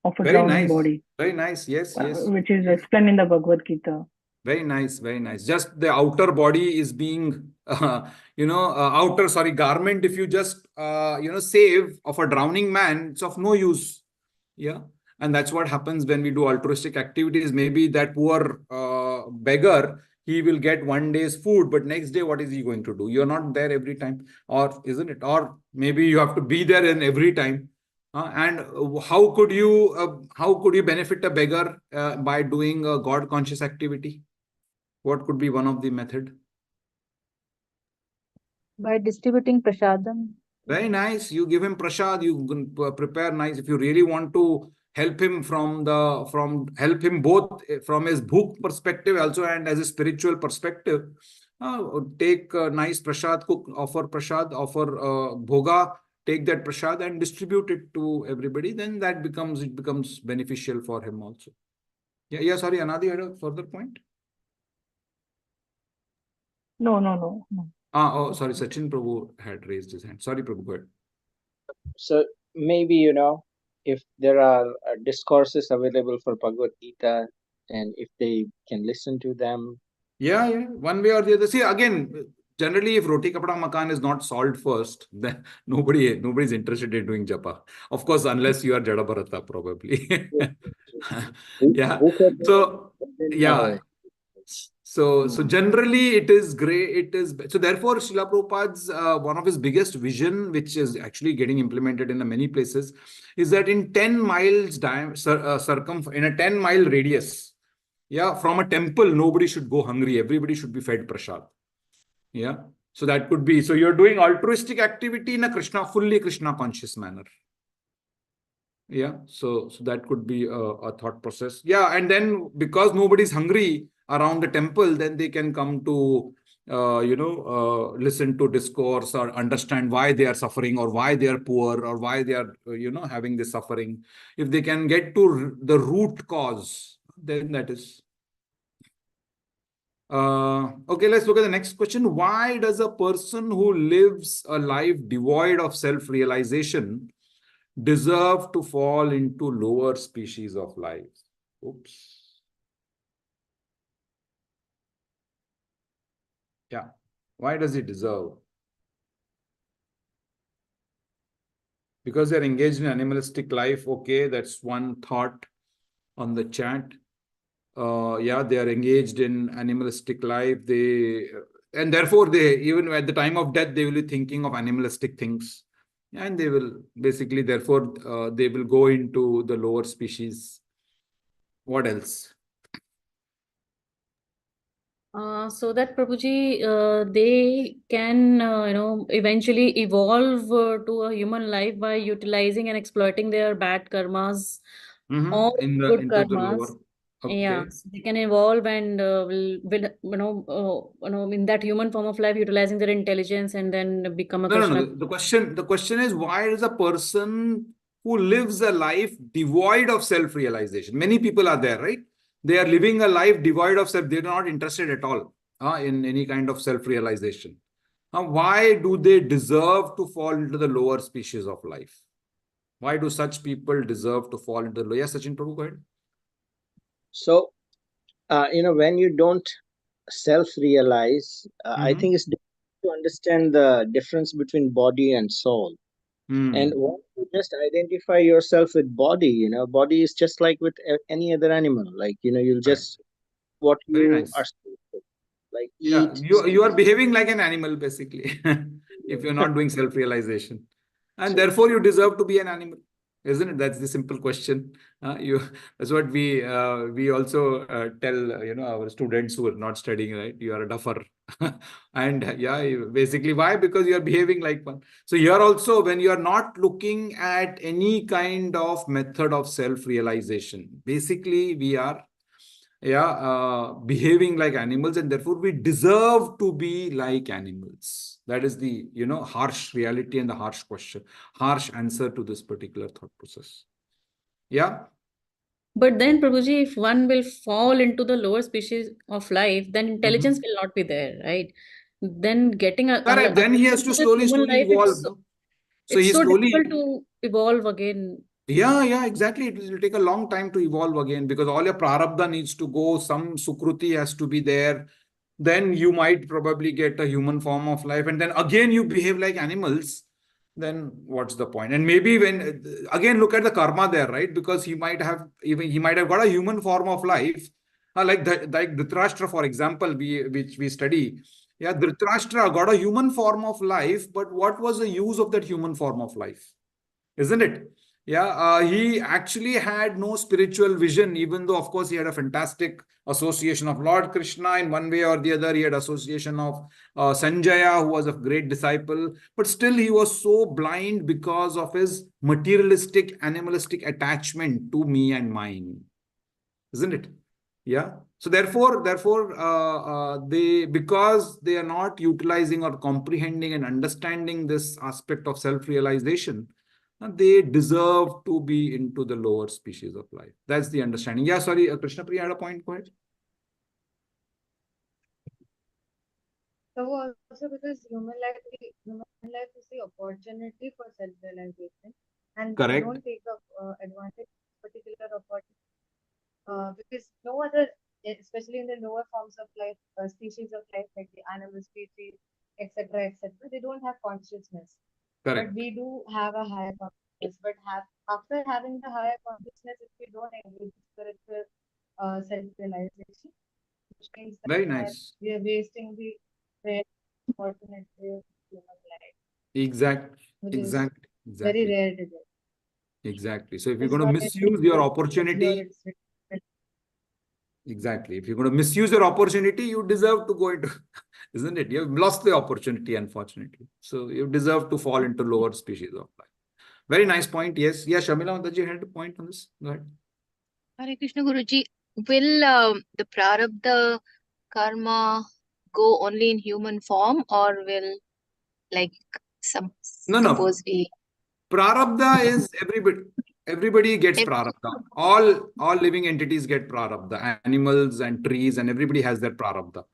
of a Very drowning nice. body, Very nice. Yes, yes. which is Yes. explained in the Bhagavad Gita. Very nice, very nice. Just the outer body is being, outer, sorry, garment. If you just, save of a drowning man, it's of no use. Yeah. And that's what happens when we do altruistic activities. Maybe that poor beggar, he will get one day's food, but next day, what is he going to do? You're not there every time, or isn't it? Or maybe you have to be there in every time. And how could you benefit a beggar by doing a God conscious activity? What could be one of the method? By distributing prasadam. Very nice. You give him prasad. You prepare nice. If you really want to help him help him both from his bhook perspective also and as a spiritual perspective, take nice prasad, cook, offer prasad, offer bhoga, take that prasad and distribute it to everybody. Then it becomes beneficial for him also. Yeah. Sorry, Anadi had a further point. No. Sorry, Sachin Prabhu had raised his hand. Sorry, Prabhu, go ahead. So maybe, if there are discourses available for Bhagavad Gita, and if they can listen to them. Yeah, one way or the other. See, again, generally, if roti kapda makan is not solved first, then nobody's interested in doing japa. Of course, unless you are Jada Bharata, probably. Yeah. So, yeah. So generally it is great. So therefore, Srila Prabhupada's one of his biggest vision, which is actually getting implemented in many places, is that in 10 miles in a 10-mile radius, yeah, from a temple, nobody should go hungry. Everybody should be fed prasad. Yeah. So that could be. So you're doing altruistic activity in a fully Krishna conscious manner. Yeah. So that could be a thought process. Yeah. And then because nobody's hungry around the temple, then they can come to, listen to discourse or understand why they are suffering or why they are poor or why they are, having this suffering. If they can get to the root cause, then that is. Okay, let's look at the next question. Why does a person who lives a life devoid of self-realization deserve to fall into lower species of life? Oops. Yeah. Why does he deserve? Because they're engaged in animalistic life. Okay, that's one thought on the chat. Yeah, they are engaged in animalistic life. And therefore even at the time of death, they will be thinking of animalistic things. And they will basically, therefore, they will go into the lower species. What else? So that Prabhuji, they can, eventually evolve to a human life by utilizing and exploiting their bad karmas or good Into the karmas. lower. Yeah, Okay. so they can evolve and in that human form of life, utilizing their intelligence and then become a No. Krishna. The question is, why is a person who lives a life devoid of self-realization? Many people are there, right? They are living a life devoid of self. They're not interested at all in any kind of self-realization. Why do they deserve to fall into the lower species of life? Why do such people deserve to fall into the lower? Yes, Sachin Prabhu, go ahead. So, when you don't self-realize, I think it's difficult to understand the difference between body and soul. And once you just identify yourself with body, body is just like with any other animal. Like, you'll just what Very you are nice. like Yeah, eat. you are behaving like an animal, basically, if you're not doing self-realization. And therefore, you deserve to be an animal. isn't it? That's the simple question. That's what we also tell our students who are not studying, right? You are a duffer, and basically why? Because you are behaving like one. So here also, when you are not looking at any kind of method of self-realization, basically we are behaving like animals, and therefore we deserve to be like animals. That is the harsh reality and the harsh answer to this particular thought process. Yeah. But then, Prabhuji, if one will fall into the lower species of life, then intelligence will not be there, right? Then getting Correct. Then he has to to the slowly human life, evolve. No? So it's he so slowly. difficult to evolve again. Yeah, exactly. It will take a long time to evolve again, because all your prarabdha needs to go, some sukruti has to be there. Then you might probably get a human form of life, and then again you behave like animals. Then what's the point? And maybe when again look at the karma there, right? Because he might have got a human form of life, like Dhritarashtra, for example, which we study. Yeah, Dhritarashtra got a human form of life, but what was the use of that human form of life? Isn't it? Yeah, he actually had no spiritual vision, even though, of course, he had a fantastic association of Lord Krishna in one way or the other. He had association of Sanjaya, who was a great disciple, but still he was so blind because of his materialistic, animalistic attachment to me and mine. Isn't it? Yeah. So therefore, they, because they are not utilizing or comprehending and understanding this aspect of self-realization, they deserve to be into the lower species of life. That's the understanding. Yeah, sorry, Krishna Priya had a point. Go ahead. So also because human life is the opportunity for self-realization, and we Correct. don't take advantage of particular opportunity because no other, especially in the lower forms of life, species of life like the animal species, etc., they don't have consciousness. But Correct. we do have a higher consciousness. But after having the higher consciousness, if we don't engage in spiritual self-realization, which means Very that nice. we are wasting the rare opportunity of human life, Exactly. which is Exactly. very Exactly. rare to get. Exactly. So if you're This is going to what I think misuse your is opportunity, it's exactly. If you're going to misuse your opportunity, you deserve to go into, isn't it? You've lost the opportunity, unfortunately. So you deserve to fall into lower species of life. Very nice point. Yes. Yeah, Shamila, Mataji had a point on this. Go ahead. Hare Krishna Guruji, will the prarabdha karma go only in human form, or will, like, No, suppose we Prarabdha is everybody. Everybody gets ev- prarabdha. All living entities get prarabdha. Animals and trees and everybody has their prarabdha.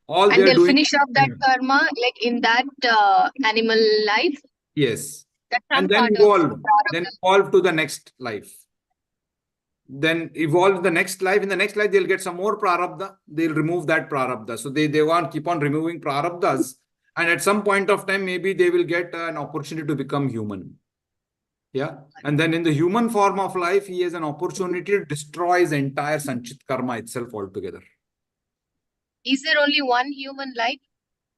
All they and are they'll doing. finish up that karma like in that animal life? Yes. That's And some then part of evolve. Then prarabdha. evolve to the next life. Then evolve the next life. In the next life, they'll get some more prarabdha. They'll remove that prarabdha. So they want keep on removing prarabdhas. And at some point of time, maybe they will get an opportunity to become human. Yeah. And then in the human form of life, he has an opportunity to destroy his entire Sanchit karma itself altogether. Is there only one human life,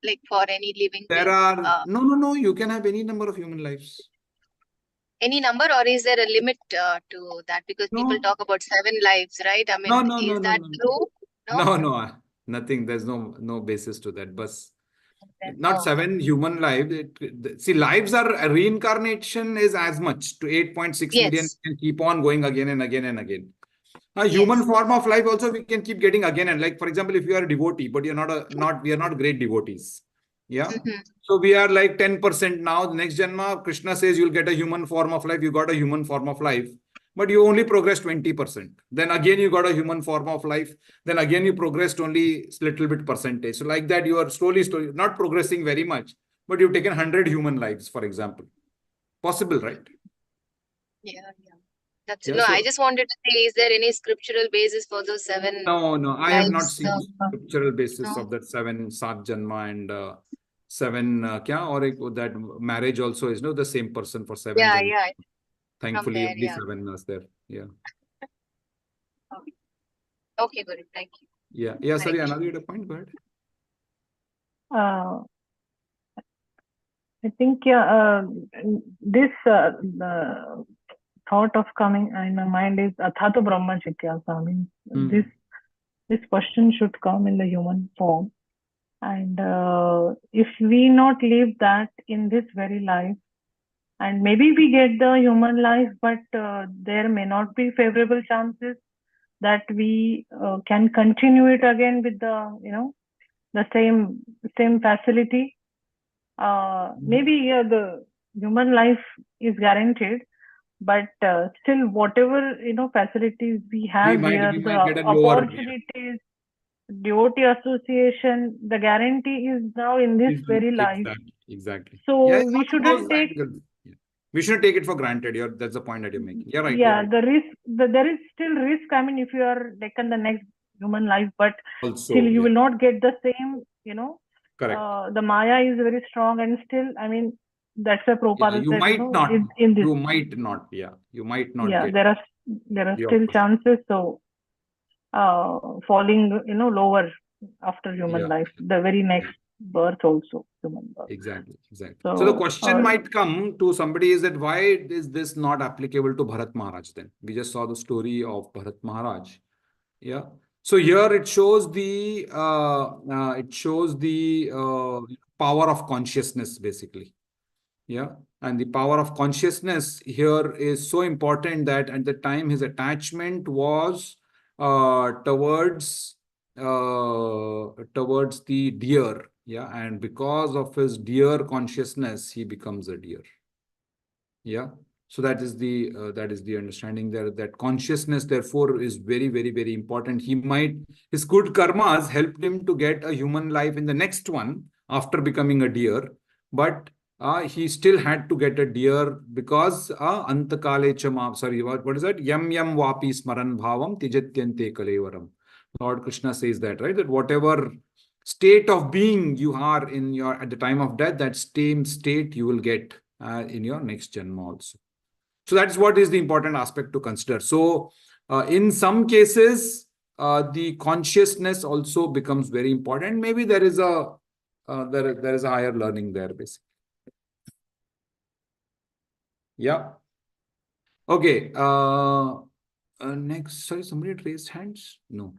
like for any living There being? are, no, you can have any number of human lives. Any number, or is there a limit to that? Because people No, talk about 7 lives, right? I mean, is that no. true? No? Nothing. There's no basis to that. But not Oh, 7 human lives. See, lives are reincarnation is as much to 8.6 million. yes, Can keep on going again and again and again. A human yes. form of life also we can keep getting again and, like, for example, if you are a devotee, but you're not we are not great devotees. Yeah. Mm-hmm. So we are like 10% now. The next Janma, Krishna says you'll get a human form of life. You got a human form of life, but you only progressed 20%. Then again, you got a human form of life. Then again, you progressed only little bit percentage. So like that, you are slowly, not progressing very much, but you've taken 100 human lives, for example. Possible, right? Yeah, yeah. That's Yeah. no, I So just wanted to say, is there any scriptural basis for those 7 no, I have not lives? seen scriptural basis No. of that 7 Saat Janma and 7 kya, or that marriage also is no the same person for 7 Yeah, Janma. yeah. From Thankfully, there, only yeah. 7 was there. Yeah. Okay, okay, Guru. Thank you. Yeah. Hare Sorry, Krishna. another point. Go ahead. I think this thought of coming in my mind is Athato Brahma Jigyasa. I mean, this question should come in the human form. And if we not live that in this very life, and maybe we get the human life, but there may not be favorable chances that we can continue it again with the, the same facility. Maybe the human life is guaranteed, but still whatever facilities we have we here, might the get a lower opportunities, devotee association, the guarantee is now in this very life. Exactly. So Yeah, we all shouldn't those take angles. Yeah. We shouldn't take it for granted. That's the point that you're making. You're right. yeah, the risk, there is still risk. I mean, if you are taken the next human life, but Also, still you yeah. will not get the same, Correct. the Maya is very strong, and still, I mean, that's a Yeah, Prabhupada you said, might not. in this. You might not. Yeah, you might not Yeah, get there are the still opposite. chances. So, falling, lower after human Yeah. life, the very next birth also, human birth. Exactly. So the question might come to somebody is that why is this not applicable to Bharat Maharaj then? We just saw the story of Bharat Maharaj. Yeah. So here it shows the power of consciousness basically. Yeah. And the power of consciousness here is so important that at the time his attachment was towards the deer. Yeah. And because of his deer consciousness, he becomes a deer. Yeah. So that is the understanding there, that consciousness therefore is very, very, very important. His good karmas helped him to get a human life in the next one after becoming a deer, but he still had to get a deer because antakale chama, sorry, what is that? Yam yam vapi smaran bhavam tijatyante kalevaram. Lord Krishna says that, right? That whatever state of being you are in at the time of death, that same state you will get in your next janma also. So that's what is the important aspect to consider. So in some cases, the consciousness also becomes very important. Maybe there is a higher learning there, basically. Yeah. Okay. Next, sorry, somebody raised hands? No.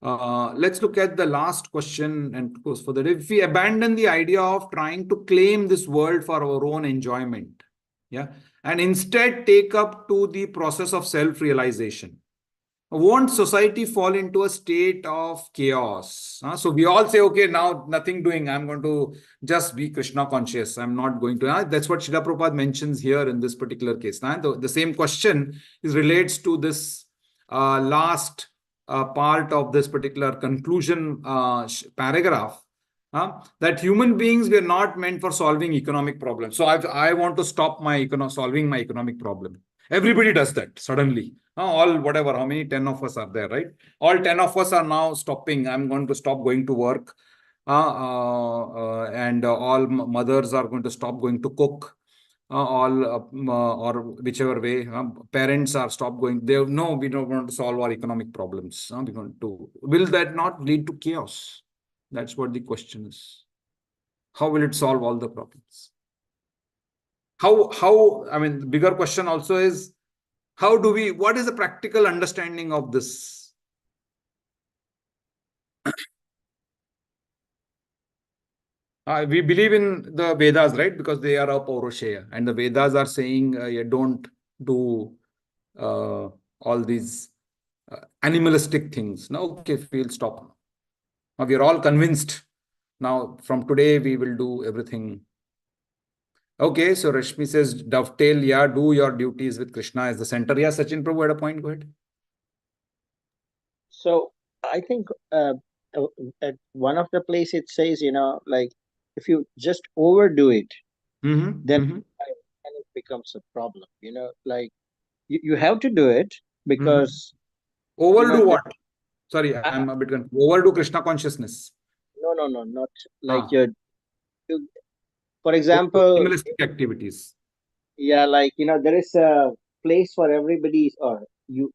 Let's look at the last question and of course for that. If we abandon the idea of trying to claim this world for our own enjoyment, yeah, and instead take up to the process of self-realization, won't society fall into a state of chaos? So we all say, okay, now nothing doing. I'm going to just be Krishna conscious. I'm not going to. That's what Srila Prabhupada mentions here in this particular case. The same question relates to this last part of this particular conclusion paragraph. That human beings were not meant for solving economic problems. So I want to stop solving my economic problem. Everybody does that suddenly. All whatever, how many 10 of us are there, right? All 10 of us are now stopping. I'm going to stop going to work. And all mothers are going to stop going to cook. Or whichever way, parents are stop going. No, we don't want to solve our economic problems. We're going to. Will that not lead to chaos? That's what the question is. How will it solve all the problems? I mean, the bigger question also is, what is the practical understanding of this? We believe in the Vedas, right? Because they are a Paurushaya. And the Vedas are saying, you don't do all these animalistic things. Now, okay, we'll stop. Now, we are all convinced. Now, from today, we will do everything. Okay, so Rashmi says, dovetail, yeah, do your duties with Krishna as the center. Yeah, Sachin Prabhu had a point. Go ahead. So I think at one of the place it says, like if you just overdo it, then it becomes a problem. Like you have to do it because overdo what? Sorry, I'm a bit confused. Overdo Krishna consciousness. No, not like for example, animalistic activities. Yeah, like there is a place for everybody, or you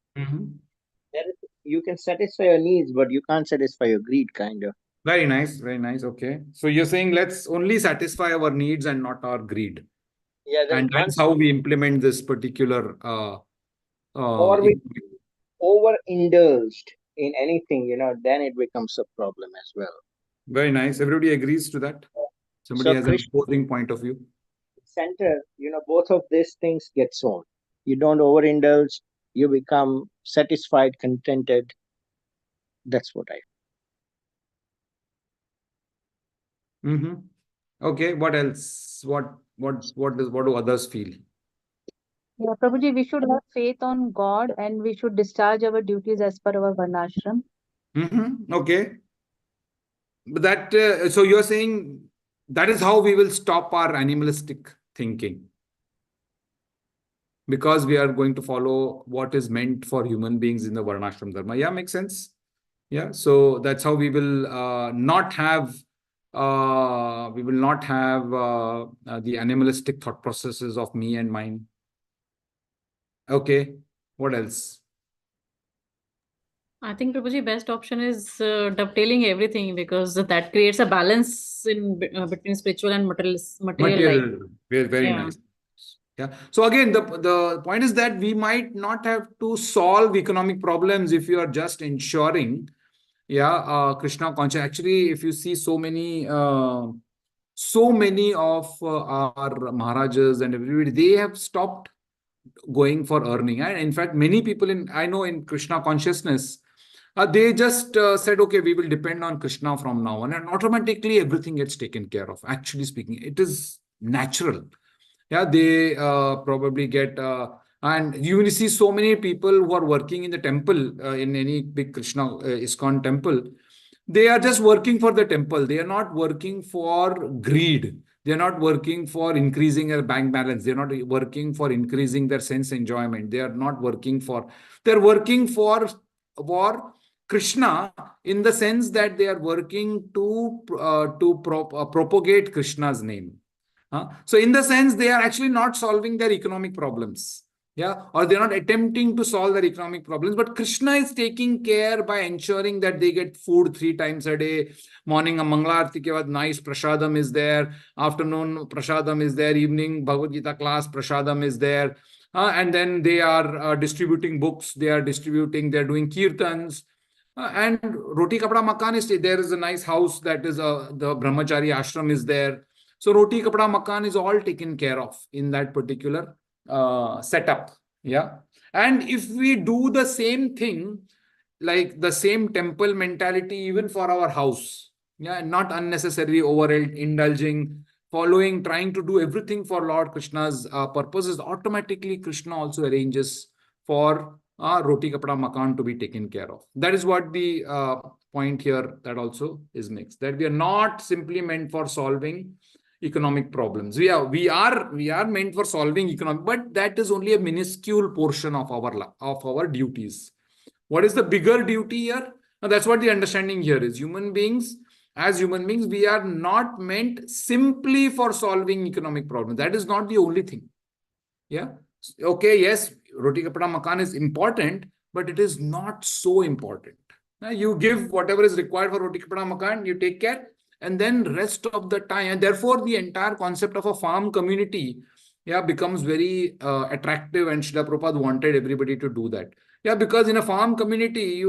can satisfy your needs, but you can't satisfy your greed, kind of. Very nice, very nice. Okay, so you're saying let's only satisfy our needs and not our greed. Yeah, then And that's how we implement this particular or we overindulged in anything, then it becomes a problem as well. Very nice. Everybody agrees to that. Somebody So has an opposing point of view. center, both of these things get solved. You don't overindulge, you become satisfied, contented. That's what I. Okay, what else? What do others feel? Yeah, Prabhuji, we should have faith on God and we should discharge our duties as per our varnashram. Okay. But that, so you're saying that is how we will stop our animalistic thinking. Because we are going to follow what is meant for human beings in the Varnashram Dharma. Yeah, makes sense. Yeah, so that's how we will not have the animalistic thought processes of me and mine. Okay, what else? I think Prabhuji, best option is dovetailing everything, because that creates a balance in between spiritual and material life. Very Yeah. nice. Yeah. So again, the point is that we might not have to solve economic problems if you are just ensuring, Krishna conscious. Actually, if you see so many of our Maharajas and everybody, they have stopped going for earning. And in fact, many people I know in Krishna consciousness, they just said, okay, we will depend on Krishna from now on, and automatically everything gets taken care of. Actually speaking, it is natural. Yeah, they probably get, and you will see so many people who are working in the temple, in any big Krishna ISKCON temple. They are just working for the temple. They are not working for greed. They are not working for increasing their bank balance. They are not working for increasing their sense enjoyment. They are not working for, they're working for Krishna, in the sense that they are working to propagate Krishna's name. So in the sense, they are actually not solving their economic problems. Yeah, or they're not attempting to solve their economic problems, but Krishna is taking care by ensuring that they get food 3 times a day. Morning, a Mangala Aarti ke baad nice prasadam is there. Afternoon, prasadam is there. Evening, Bhagavad Gita class, prasadam is there. And then they are distributing books. They're doing kirtans. And Roti Kapda Makan is there. Is a nice house that is the Brahmachari ashram is there. So Roti Kapda Makan is all taken care of in that particular setup. Yeah. And if we do the same thing, like the same temple mentality, even for our house, not unnecessarily overindulging, trying to do everything for Lord Krishna's purposes, automatically Krishna also arranges for Roti Kapda Makan to be taken care of. That is what the point here that also is mixed, that we are not simply meant for solving economic problems. We are meant for solving economic, but that is only a minuscule portion of our duties. What is the bigger duty here? Now, that's what the understanding here is. As human beings, we are not meant simply for solving economic problems. That is not the only thing. Yeah. Okay. Yes, Roti Kapda Makan is important, but it is not so important. Now, you give whatever is required for Roti Kapda Makan, you take care, and then rest of the time, and therefore the entire concept of a farm community, becomes very attractive, and Srila Prabhupada wanted everybody to do that. Yeah, because in a farm community,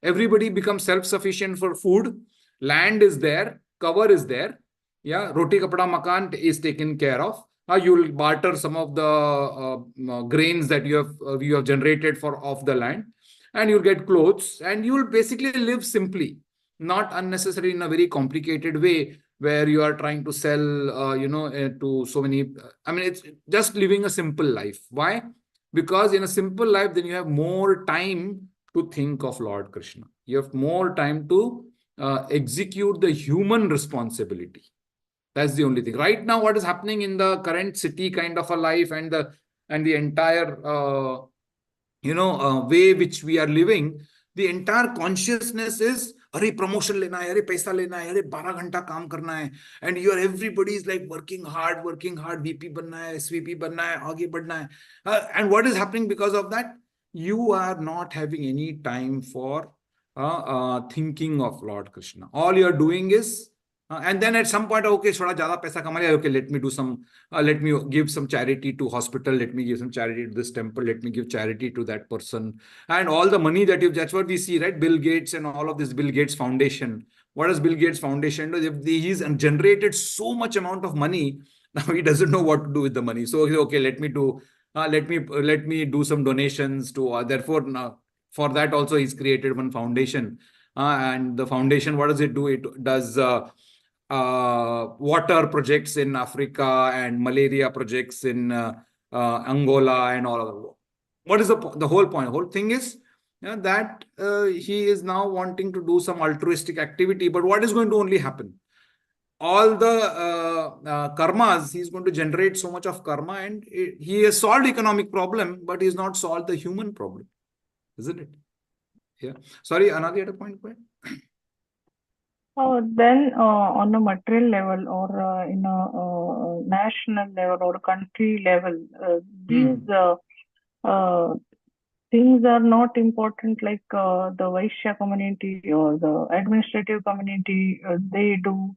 everybody becomes self-sufficient for food, land is there, cover is there. Yeah, Roti Kapda Makan is taken care of. You will barter some of the grains that you have generated off the land, and you'll get clothes, and you will basically live simply, not unnecessarily in a very complicated way where you are trying to sell, to so many. I mean, it's just living a simple life. Why? Because in a simple life, then you have more time to think of Lord Krishna. You have more time to execute the human responsibility. That's the only thing. Right now, what is happening in the current city kind of a life, and the entire way which we are living, the entire consciousness is, अरे promotion लेना है, अरे पैसा लेना है, अरे 12 घंटा काम करना है, and everybody is like working hard, VP बनना है, SVP बनना है, आगे बढ़ना है. And what is happening because of that? You are not having any time for thinking of Lord Krishna. All you are doing is And then at some point, okay, थोड़ा ज़्यादा पैसा कमा लिया, okay, let me do some, let me give some charity to hospital, let me give some charity to this temple, let me give charity to that person. And all the money that that's what we see, right? Bill Gates and all of this Bill Gates Foundation. What does Bill Gates Foundation do? He's generated so much amount of money, now he doesn't know what to do with the money. So, okay, let me do some donations to, therefore, for that also he's created one foundation. And the foundation, what does it do? It does water projects in Africa and malaria projects in Angola and all of that. What is the whole point? The whole thing is that he is now wanting to do some altruistic activity, but what is going to only happen? All the karmas, he's going to generate so much of karma, and he has solved economic problem, but he's not solved the human problem, isn't it? Yeah. Sorry, Anadi had a point. Go ahead. Then on a material level or in a national level or a country level, these things are not important, like the Vaishya community or the administrative community, they do.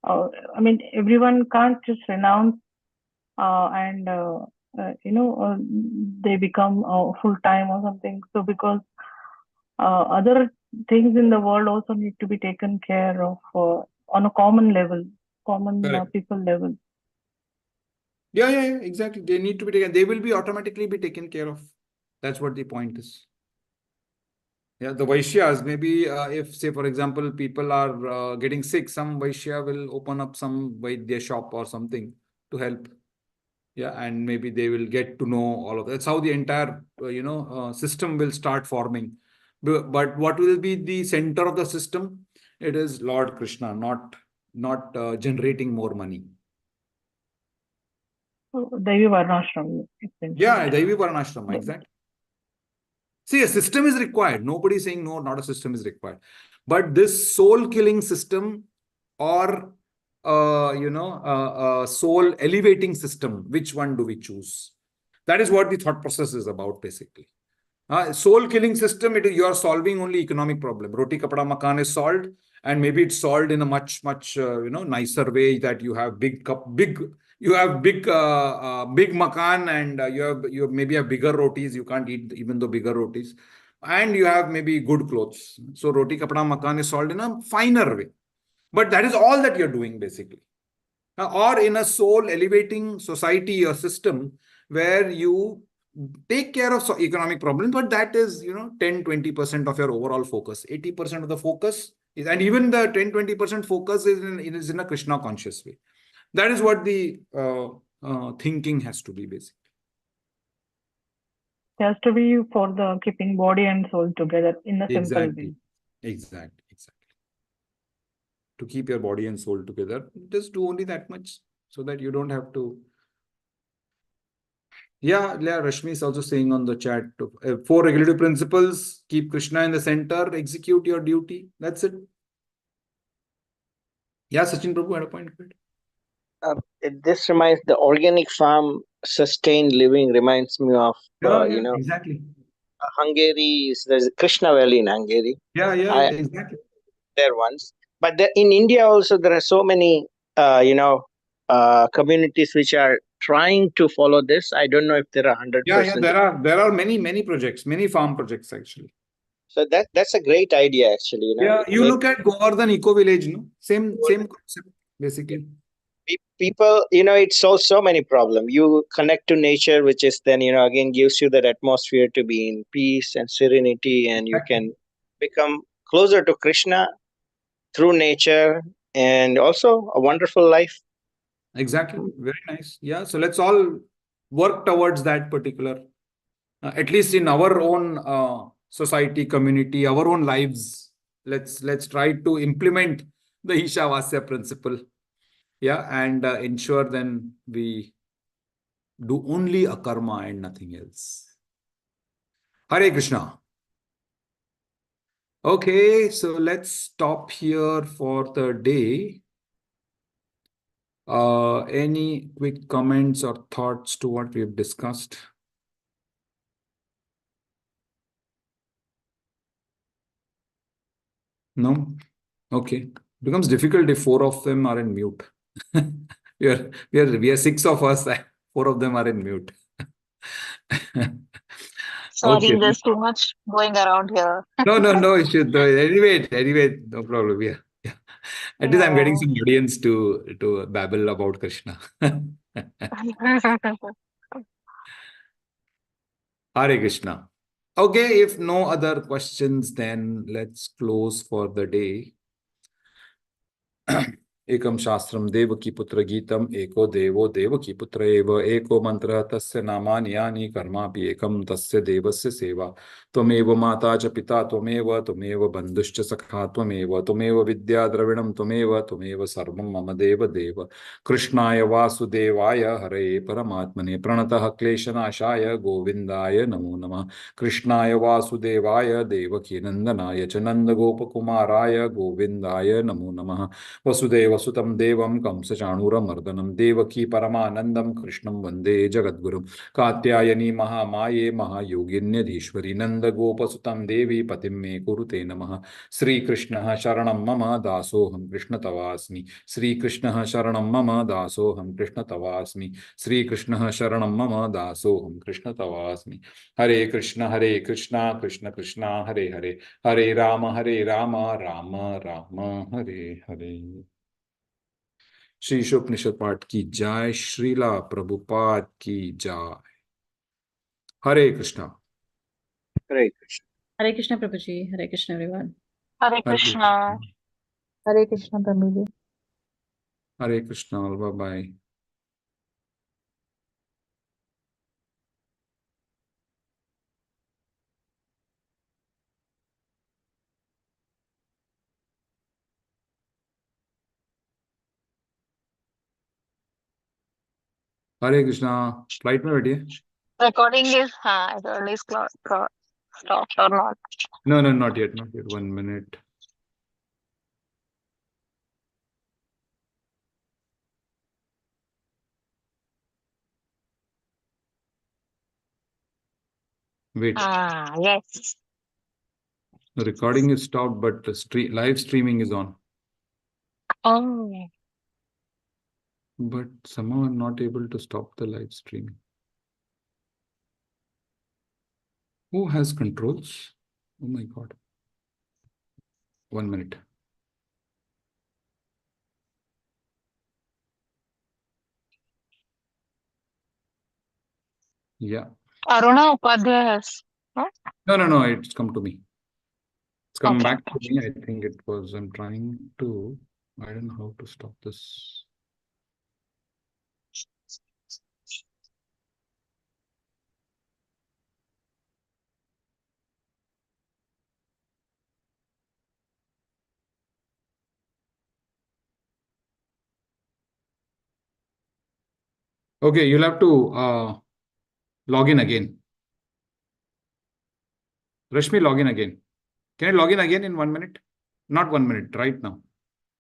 I mean, everyone can't just renounce and they become full-time or something. So because other things in the world also need to be taken care of on a common level, people level. Yeah, exactly. They need to be taken. They will be automatically be taken care of. That's what the point is. Yeah, the Vaishyas, maybe if, say, for example, people are getting sick, some Vaishya will open up some Vaidya shop or something to help. Yeah, and maybe they will get to know all of that. That's how the entire, system will start forming. But what will be the center of the system? It is Lord Krishna, not generating more money. Devi Varnashram. Yeah, Devi Varnashram, exactly. See, a system is required. Nobody is saying no, not a system is required. But this soul-killing system or, soul elevating system, which one do we choose? That is what the thought process is about, basically. Soul killing system, you are solving only economic problem. Roti kapda makan is solved, and maybe it's solved in a much nicer way, that you have big makan, and you maybe have bigger rotis. You can't eat even though bigger rotis, and you have maybe good clothes. So roti kapda makan is solved in a finer way, but that is all that you're doing, basically. Or in a soul elevating society or system where you take care of economic problems, but that is 10-20% of your overall focus. 80% of the focus is, and even the 10-20% focus is in a Krishna conscious way. That is what the thinking has to be, basically. It has to be for the keeping body and soul together in a simple way. Exactly. To keep your body and soul together, just do only that much, so that you don't have to. Yeah, Rashmi is also saying on the chat, 4 regulative principles: keep Krishna in the center, execute your duty. That's it. Yeah, Sachin Prabhu had a point. This reminds, the organic farm sustained living reminds me of, exactly. Hungary. There's Krishna Valley in Hungary. Yeah, exactly. There once, but in India also there are so many, communities which are trying to follow this. I don't know if there are 100%. Yeah, there are many projects, many farm projects actually. So that's a great idea, actually. Yeah, you look at Govardhan Eco Village, no? Same concept, basically. People, it solves so many problems. You connect to nature, which is then, again gives you that atmosphere to be in peace and serenity, and you can become closer to Krishna through nature, and also a wonderful life. Exactly. Very nice. Yeah. So let's all work towards that particular, at least in our own society, community, our own lives. Let's try to implement the Ishavasya principle. Yeah. And ensure then we do only a karma and nothing else. Hare Krishna. Okay. So let's stop here for the day. Any quick comments or thoughts to what we have discussed? No? Okay. becomes difficult if 4 of them are in mute. We are 6 of us, 4 of them are in mute. Sorry, Okay. there's too much going around here. No issue. Anyway, no problem. Yeah. At least I'm getting some audience to babble about Krishna. Hare Krishna. Okay, if no other questions, then let's close for the day. एकम शास्त्रम देवकी पुत्र गीतम एको देवो देवकी पुत्र एव एको मंत्र तस्य नामानि यानि कर्मापि एकम तस्य देवस्य सेवा त्वमेव माता च पिता त्वमेव बन्धुश्च सखा त्वमेव विद्या द्रविणं त्वमेव सर्वं मम देव देव कृष्णाय वासुदेवाय हरे परमात्मने प्रणतः क्लेशनाशाय गोविन्दाय नमो नमः कृष्णाय वासुदेवाय देवकी नंदनाय च नन्दगोपकुमाराय गोविन्दाय नमो नमः वसुदेवसुतं देवं कंसचाणूरमर्दनं देवकी परमानन्दं कृष्णं वन्दे जगद्गुरुं कात्यायनी महामाये महायोगिन्यधीश्वरी नन्दगोपसुतं देवी पतिं मे कुरुते नमः श्रीकृष्णः शरणं मम दासोऽहं कृष्णतवास्मि श्रीकृष्णः शरणं मम दासोऽहं कृष्णतवास्मि श्रीकृष्णः शरणं मम दासोऽहं कृष्णतवास्मि हरे कृष्ण कृष्ण कृष्ण हरे हरे हरे राम राम राम हरे हरे श्री उपनिषद पाठ की जय श्रीला प्रभुपाद की जय Hare Krishna Hare Krishna. Hare Krishna, Prabhuji. Hare Krishna, everyone. Hare Hare Krishna. Hare Krishna, Prabhuji. Hare Krishna bye bye Hare Krishna flight में बैठिए Recording is it already stopped or not? No not yet 1 minute wait Yes. the recording is stopped but the live streaming is on Oh. but somehow I'm not able to stop the live streaming. Who has controls? Oh my God. 1 minute. Yeah. Aruna Upadhyay has. Huh? No. It's come to me. It's come Okay. back to me. I think it was. I'm trying to. I don't know how to stop this. Okay, you'll have to log in again. Rashmi, log in again. Can you log in again in 1 minute? Not 1 minute, right now.